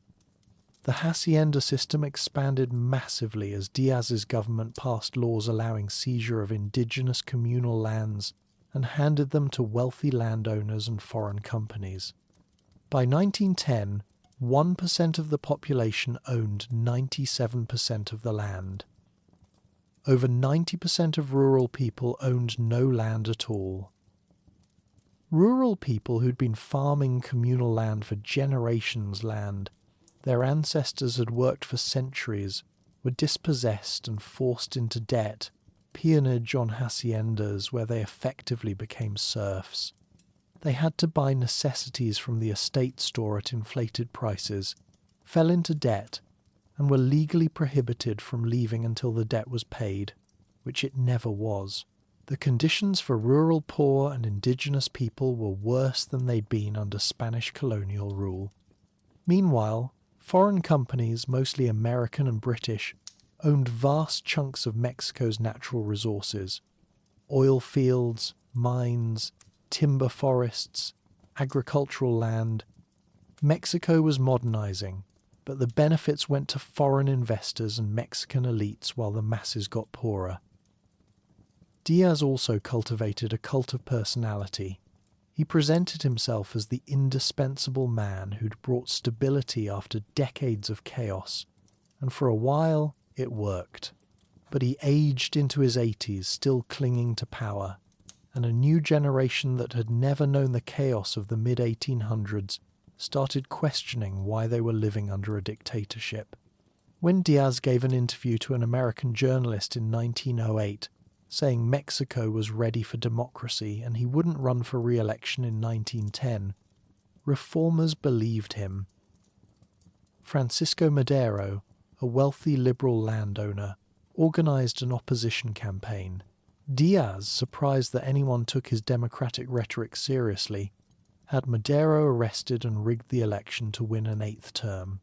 The hacienda system expanded massively as Díaz's government passed laws allowing seizure of indigenous communal lands and handed them to wealthy landowners and foreign companies. By 1910, 1% of the population owned 97% of the land. Over 90% of rural people owned no land at all. Rural people who'd been farming communal land for generations their ancestors had worked for centuries, were dispossessed and forced into debt, peonage on haciendas where they effectively became serfs. They had to buy necessities from the estate store at inflated prices, fell into debt, and were legally prohibited from leaving until the debt was paid, which it never was. The conditions for rural poor and indigenous people were worse than they'd been under Spanish colonial rule. Meanwhile, foreign companies, mostly American and British, owned vast chunks of Mexico's natural resources: oil fields, mines, timber forests, agricultural land. Mexico was modernizing, but the benefits went to foreign investors and Mexican elites while the masses got poorer. Díaz also cultivated a cult of personality. He presented himself as the indispensable man who'd brought stability after decades of chaos, and for a while it worked. But he aged into his 80s, still clinging to power, and a new generation that had never known the chaos of the mid-1800s started questioning why they were living under a dictatorship. When Díaz gave an interview to an American journalist in 1908, saying Mexico was ready for democracy and he wouldn't run for re-election in 1910, reformers believed him. Francisco Madero, a wealthy liberal landowner, organized an opposition campaign. Díaz, surprised that anyone took his democratic rhetoric seriously, had Madero arrested and rigged the election to win an 8th term.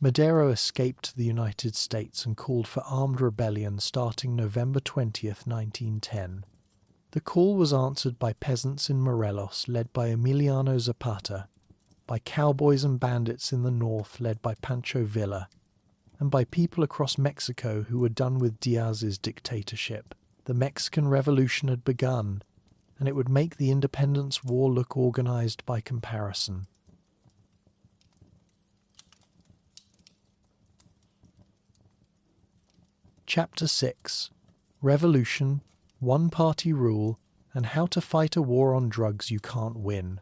Madero escaped to the United States and called for armed rebellion starting November 20th, 1910. The call was answered by peasants in Morelos led by Emiliano Zapata, by cowboys and bandits in the north led by Pancho Villa, and by people across Mexico who were done with Diaz's dictatorship. The Mexican Revolution had begun, and it would make the independence war look organized by comparison. Chapter 6: Revolution, One-Party Rule, and How to Fight a War on Drugs You Can't Win.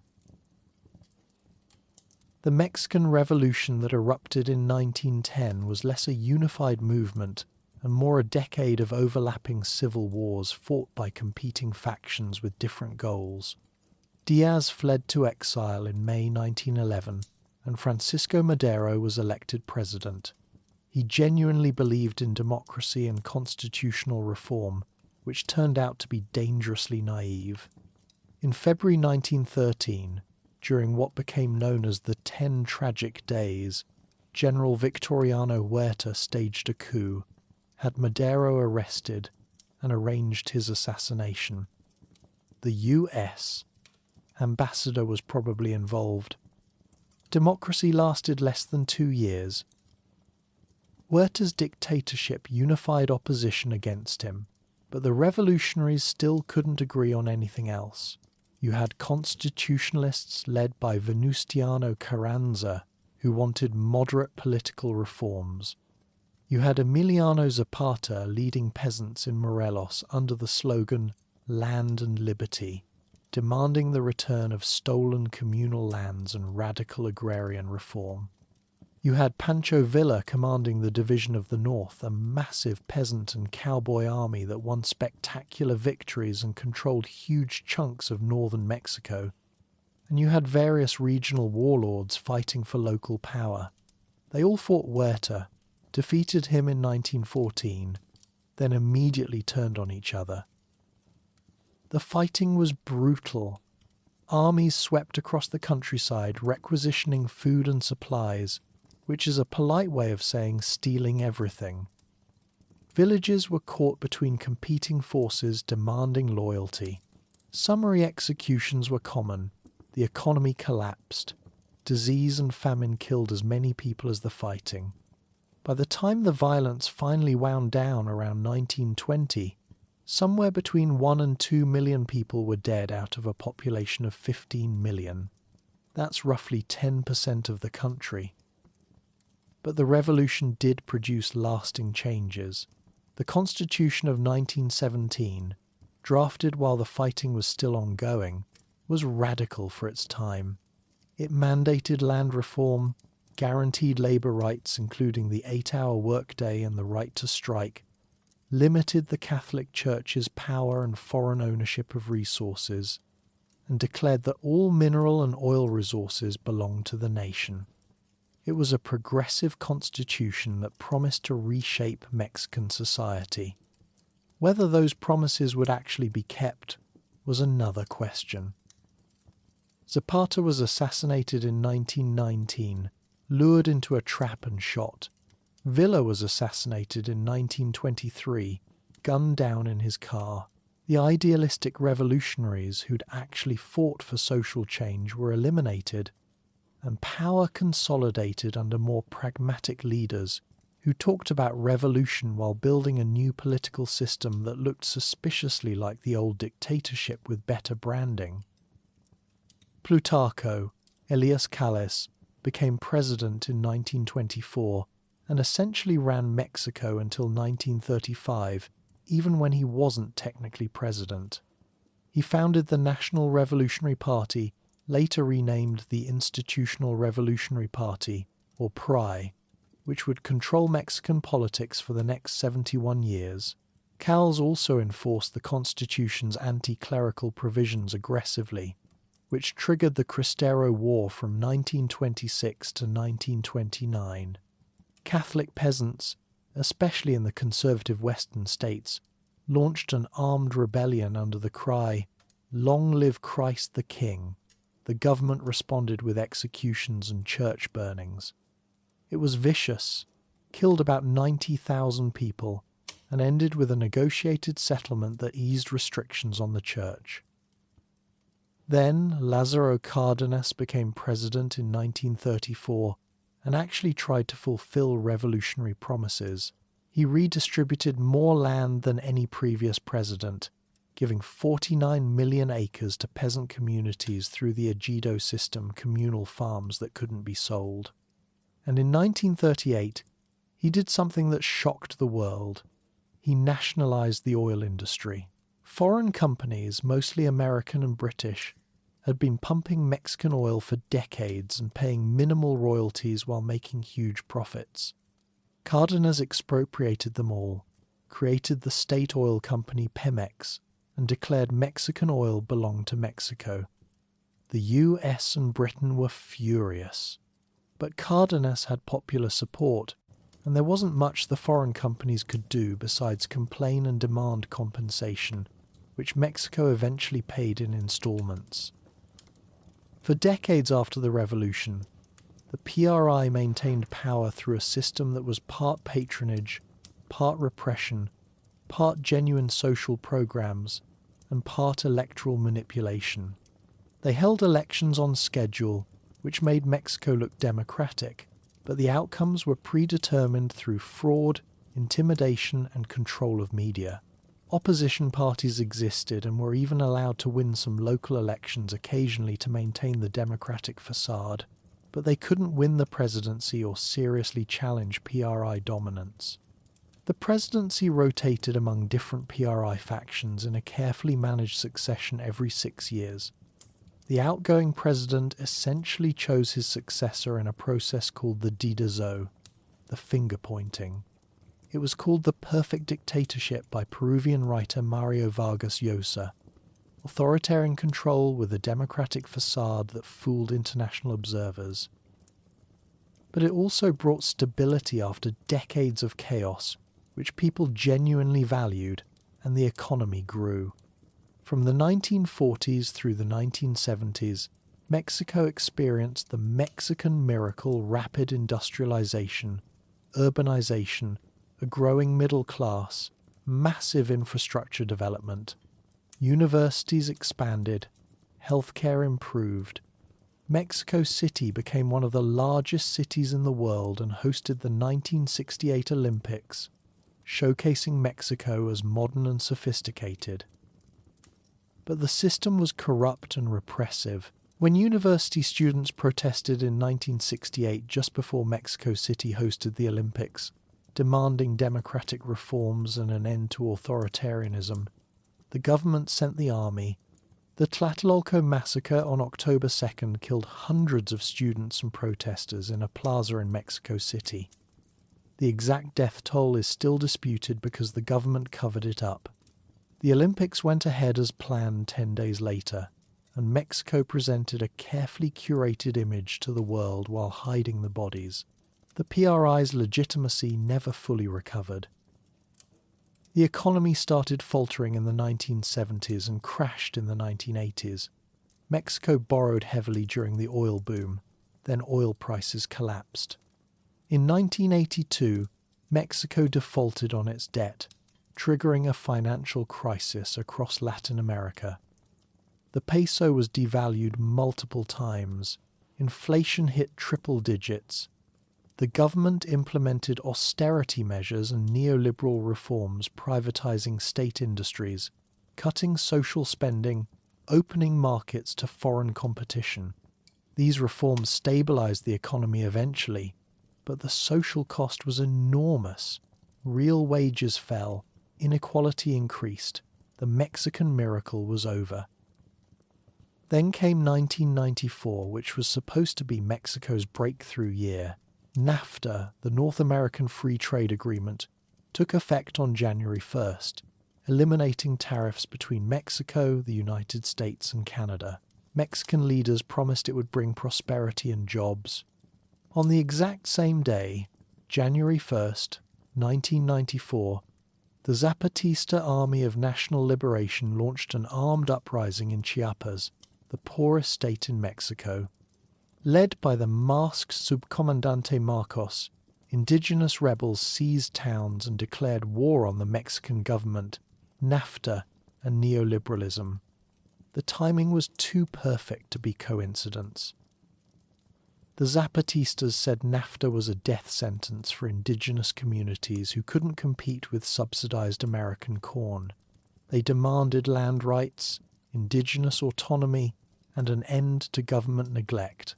The Mexican Revolution that erupted in 1910 was less a unified movement and more a decade of overlapping civil wars fought by competing factions with different goals. Diaz fled to exile in May 1911, and Francisco Madero was elected president. He genuinely believed in democracy and constitutional reform, which turned out to be dangerously naive. In February 1913, during what became known as the 10 Tragic Days, General Victoriano Huerta staged a coup, had Madero arrested, and arranged his assassination. The U.S. ambassador was probably involved. Democracy lasted less than 2 years. Huerta's dictatorship unified opposition against him, but the revolutionaries still couldn't agree on anything else. You had constitutionalists led by Venustiano Carranza, who wanted moderate political reforms. You had Emiliano Zapata leading peasants in Morelos under the slogan "Land and Liberty," demanding the return of stolen communal lands and radical agrarian reform. You had Pancho Villa commanding the Division of the North, a massive peasant and cowboy army that won spectacular victories and controlled huge chunks of northern Mexico. And you had various regional warlords fighting for local power. They all fought Huerta, defeated him in 1914, then immediately turned on each other. The fighting was brutal. Armies swept across the countryside requisitioning food and supplies, which is a polite way of saying stealing everything. Villages were caught between competing forces demanding loyalty. Summary executions were common. The economy collapsed. Disease and famine killed as many people as the fighting. By the time the violence finally wound down around 1920, somewhere between 1 and 2 million people were dead out of a population of 15 million. That's roughly 10% of the country. But the revolution did produce lasting changes. The Constitution of 1917, drafted while the fighting was still ongoing, was radical for its time. It mandated land reform, guaranteed labour rights including the 8-hour workday and the right to strike, limited the Catholic Church's power and foreign ownership of resources, and declared that all mineral and oil resources belonged to the nation. It was a progressive constitution that promised to reshape Mexican society. Whether those promises would actually be kept was another question. Zapata was assassinated in 1919, lured into a trap and shot. Villa was assassinated in 1923, gunned down in his car. The idealistic revolutionaries who'd actually fought for social change were eliminated, and power consolidated under more pragmatic leaders who talked about revolution while building a new political system that looked suspiciously like the old dictatorship with better branding. Plutarco, Elias Calles, became president in 1924 and essentially ran Mexico until 1935, even when he wasn't technically president. He founded the National Revolutionary Party, later renamed the Institutional Revolutionary Party, or PRI, which would control Mexican politics for the next 71 years. Calles also enforced the Constitution's anti-clerical provisions aggressively, which triggered the Cristero War from 1926 to 1929. Catholic peasants, especially in the conservative western states, launched an armed rebellion under the cry, "Long live Christ the King." The government responded with executions and church burnings. It was vicious, killed about 90,000 people, and ended with a negotiated settlement that eased restrictions on the church. Then Lázaro Cárdenas became president in 1934 and actually tried to fulfill revolutionary promises. He redistributed more land than any previous president, giving 49 million acres to peasant communities through the ejido system, communal farms that couldn't be sold. And in 1938, he did something that shocked the world. He nationalized the oil industry. Foreign companies, mostly American and British, had been pumping Mexican oil for decades and paying minimal royalties while making huge profits. Cárdenas expropriated them all, created the state oil company Pemex, and declared Mexican oil belonged to Mexico. The US and Britain were furious. But Cárdenas had popular support, and there wasn't much the foreign companies could do besides complain and demand compensation, which Mexico eventually paid in installments. For decades after the revolution, the PRI maintained power through a system that was part patronage, part repression, part genuine social programs, and part electoral manipulation. They held elections on schedule, which made Mexico look democratic, but the outcomes were predetermined through fraud, intimidation, and control of media. Opposition parties existed and were even allowed to win some local elections occasionally to maintain the democratic facade, but they couldn't win the presidency or seriously challenge PRI dominance. The presidency rotated among different PRI factions in a carefully managed succession every 6 years. The outgoing president essentially chose his successor in a process called the dedazo, the finger-pointing. It was called the perfect dictatorship by Peruvian writer Mario Vargas Llosa, authoritarian control with a democratic facade that fooled international observers. But it also brought stability after decades of chaos, which people genuinely valued, and the economy grew. From the 1940s through the 1970s, Mexico experienced the Mexican miracle: rapid industrialization, urbanization, a growing middle class, massive infrastructure development. Universities expanded, healthcare improved. Mexico City became one of the largest cities in the world and hosted the 1968 Olympics, showcasing Mexico as modern and sophisticated. But the system was corrupt and repressive. When university students protested in 1968, just before Mexico City hosted the Olympics, demanding democratic reforms and an end to authoritarianism, the government sent the army. The Tlatelolco massacre on October 2nd killed hundreds of students and protesters in a plaza in Mexico City. The exact death toll is still disputed because the government covered it up. The Olympics went ahead as planned 10 days later, and Mexico presented a carefully curated image to the world while hiding the bodies. The PRI's legitimacy never fully recovered. The economy started faltering in the 1970s and crashed in the 1980s. Mexico borrowed heavily during the oil boom, then oil prices collapsed. In 1982, Mexico defaulted on its debt, triggering a financial crisis across Latin America. The peso was devalued multiple times. Inflation hit triple digits. The government implemented austerity measures and neoliberal reforms, privatizing state industries, cutting social spending, opening markets to foreign competition. These reforms stabilized the economy eventually, but the social cost was enormous. Real wages fell, inequality increased. The Mexican miracle was over. Then came 1994, which was supposed to be Mexico's breakthrough year. NAFTA, the North American Free Trade Agreement, took effect on January 1st, eliminating tariffs between Mexico, the United States, and Canada. Mexican leaders promised it would bring prosperity and jobs. On the exact same day, January 1st, 1994, the Zapatista Army of National Liberation launched an armed uprising in Chiapas, the poorest state in Mexico. Led by the masked Subcomandante Marcos, indigenous rebels seized towns and declared war on the Mexican government, NAFTA, and neoliberalism. The timing was too perfect to be coincidence. The The Zapatistas said NAFTA was a death sentence for indigenous communities who couldn't compete with subsidized American corn. They demanded land rights, indigenous autonomy, and an end to government neglect.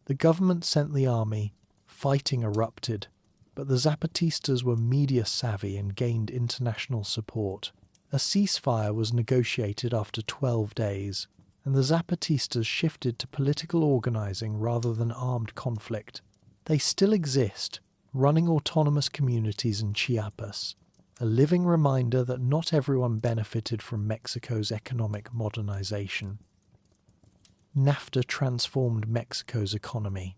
The government sent the army, fighting erupted, but the Zapatistas were media savvy and gained international support. A ceasefire was negotiated after 12 days, and the Zapatistas shifted to political organizing rather than armed conflict. They still exist, running autonomous communities in Chiapas, a living reminder that not everyone benefited from Mexico's economic modernization. NAFTA transformed Mexico's economy.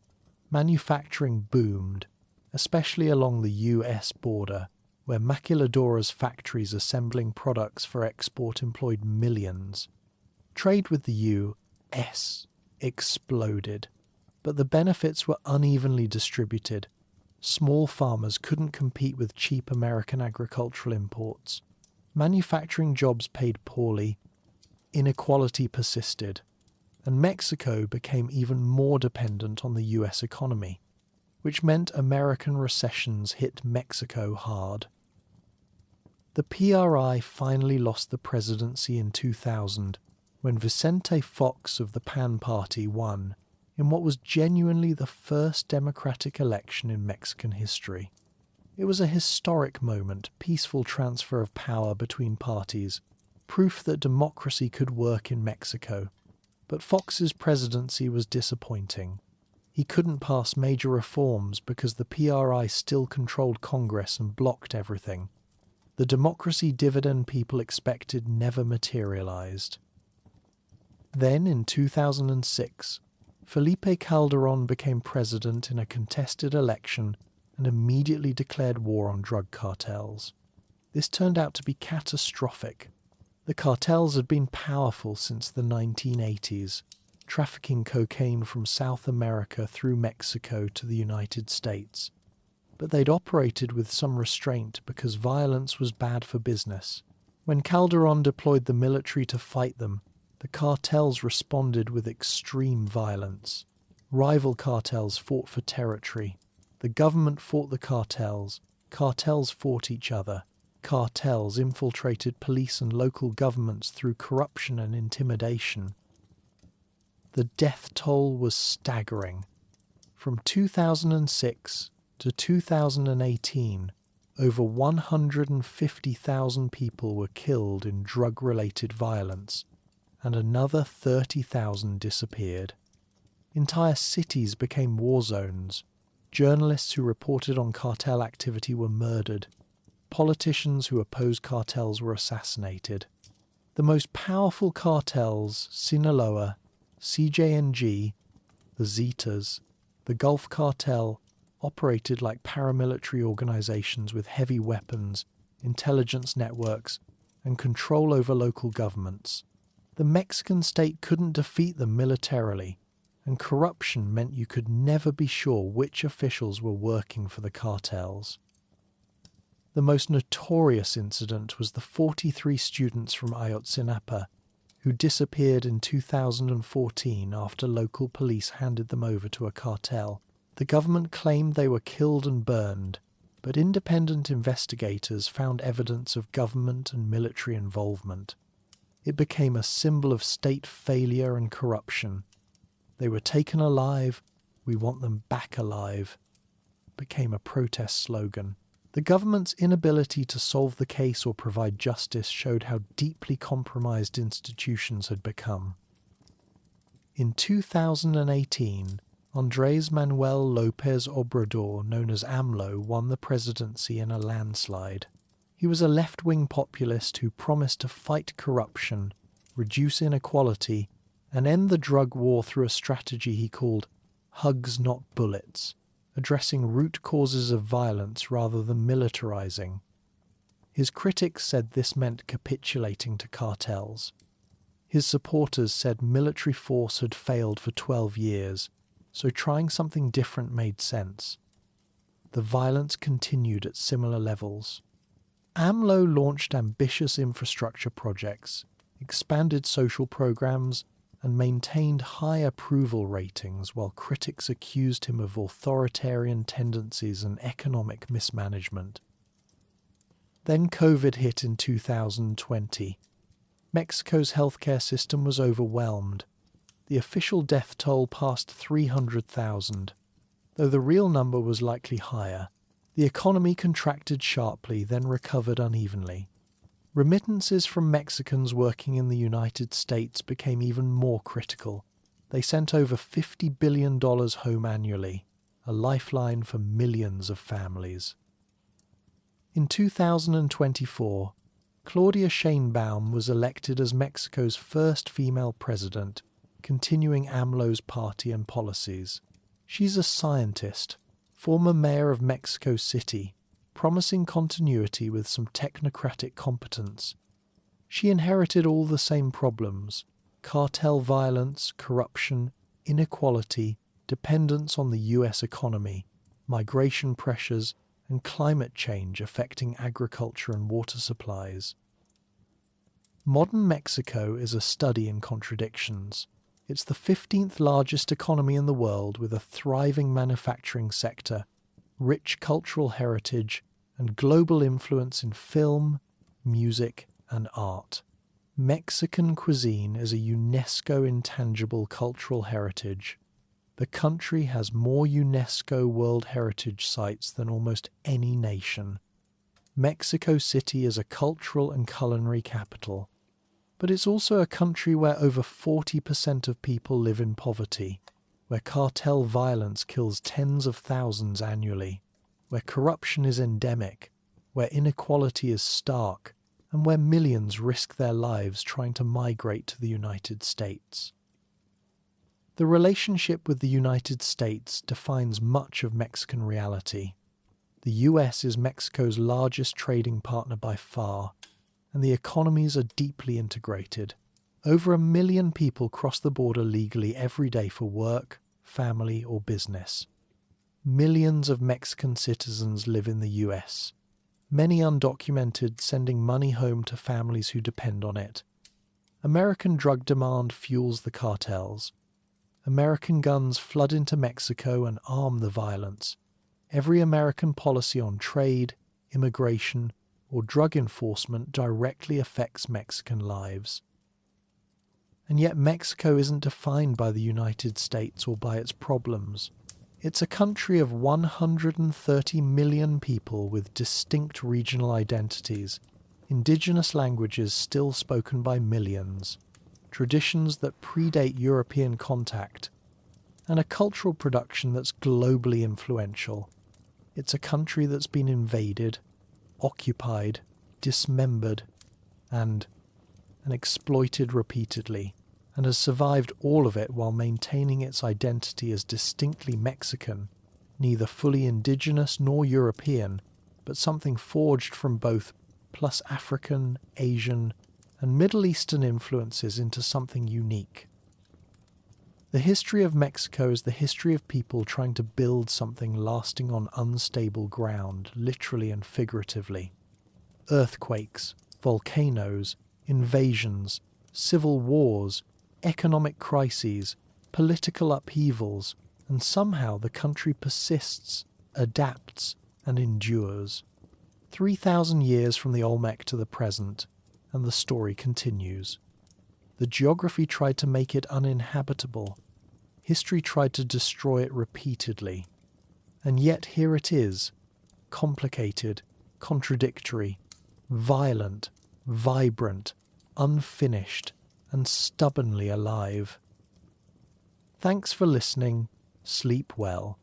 Manufacturing boomed, especially along the US border, where maquiladoras' factories assembling products for export employed millions. Trade with the US exploded, but the benefits were unevenly distributed. Small farmers couldn't compete with cheap American agricultural imports. Manufacturing jobs paid poorly. Inequality persisted, and Mexico became even more dependent on the US economy, which meant American recessions hit Mexico hard. The PRI finally lost the presidency in 2000, when Vicente Fox of the PAN Party won in what was genuinely the first democratic election in Mexican history. It was a historic moment, peaceful transfer of power between parties, proof that democracy could work in Mexico. But Fox's presidency was disappointing. He couldn't pass major reforms because the PRI still controlled Congress and blocked everything. The democracy dividend people expected never materialized. Then, in 2006, Felipe Calderón became president in a contested election and immediately declared war on drug cartels. This turned out to be catastrophic. The cartels had been powerful since the 1980s, trafficking cocaine from South America through Mexico to the United States. But they'd operated with some restraint because violence was bad for business. When Calderón deployed the military to fight them, the cartels responded with extreme violence. Rival cartels fought for territory. The government fought the cartels. Cartels fought each other. Cartels infiltrated police and local governments through corruption and intimidation. The death toll was staggering. From 2006 to 2018, over 150,000 people were killed in drug-related violence, and another 30,000 disappeared. Entire cities became war zones. Journalists who reported on cartel activity were murdered. Politicians who opposed cartels were assassinated. The most powerful cartels, Sinaloa, CJNG, the Zetas, the Gulf Cartel, operated like paramilitary organizations with heavy weapons, intelligence networks, and control over local governments. The Mexican state couldn't defeat them militarily, and corruption meant you could never be sure which officials were working for the cartels. The most notorious incident was the 43 students from Ayotzinapa who disappeared in 2014 after local police handed them over to a cartel. The government claimed they were killed and burned, but independent investigators found evidence of government and military involvement. It became a symbol of state failure and corruption. They were taken alive, we want them back alive, became a protest slogan. The government's inability to solve the case or provide justice showed how deeply compromised institutions had become. In 2018, Andrés Manuel López Obrador, known as AMLO, won the presidency in a landslide. He was a left-wing populist who promised to fight corruption, reduce inequality, and end the drug war through a strategy he called hugs not bullets, addressing root causes of violence rather than militarizing. His critics said this meant capitulating to cartels. His supporters said military force had failed for 12 years, so trying something different made sense. The violence continued at similar levels. AMLO launched ambitious infrastructure projects, expanded social programs, and maintained high approval ratings while critics accused him of authoritarian tendencies and economic mismanagement. Then COVID hit in 2020. Mexico's healthcare system was overwhelmed. The official death toll passed 300,000, though the real number was likely higher. The economy contracted sharply, then recovered unevenly. Remittances from Mexicans working in the United States became even more critical. They sent over $50 billion home annually, a lifeline for millions of families. In 2024, Claudia Sheinbaum was elected as Mexico's first female president, continuing AMLO's party and policies. She's a scientist, former mayor of Mexico City, promising continuity with some technocratic competence. She inherited all the same problems: cartel violence, corruption, inequality, dependence on the US economy, migration pressures, and climate change affecting agriculture and water supplies. Modern Mexico is a study in contradictions. It's the 15th largest economy in the world, with a thriving manufacturing sector, rich cultural heritage, and global influence in film, music, and art. Mexican cuisine is a UNESCO intangible cultural heritage. The country has more UNESCO World Heritage Sites than almost any nation. Mexico City is a cultural and culinary capital, but it's also a country where over 40% of people live in poverty, where cartel violence kills tens of thousands annually, where corruption is endemic, where inequality is stark, and where millions risk their lives trying to migrate to the United States. The relationship with the United States defines much of Mexican reality. The US is Mexico's largest trading partner by far, and the economies are deeply integrated. Over 1 million people cross the border legally every day for work, family, or business. Millions of Mexican citizens live in the US, many undocumented, sending money home to families who depend on it. American drug demand fuels the cartels. American guns flood into Mexico and arm the violence. Every American policy on trade, immigration, or drug enforcement directly affects Mexican lives. And yet Mexico isn't defined by the United States or by its problems. It's a country of 130 million people with distinct regional identities, indigenous languages still spoken by millions, traditions that predate European contact, and a cultural production that's globally influential. It's a country that's been invaded, occupied, dismembered, and exploited repeatedly, and has survived all of it while maintaining its identity as distinctly Mexican, neither fully indigenous nor European, but something forged from both, plus African, Asian, and Middle Eastern influences into something unique. The history of Mexico is the history of people trying to build something lasting on unstable ground, literally and figuratively. Earthquakes, volcanoes, invasions, civil wars, economic crises, political upheavals, and somehow the country persists, adapts, and endures. 3,000 years from the Olmec to the present, and the story continues. The geography tried to make it uninhabitable. History tried to destroy it repeatedly. And yet here it is, complicated, contradictory, violent, vibrant, unfinished, and stubbornly alive. Thanks for listening. Sleep well.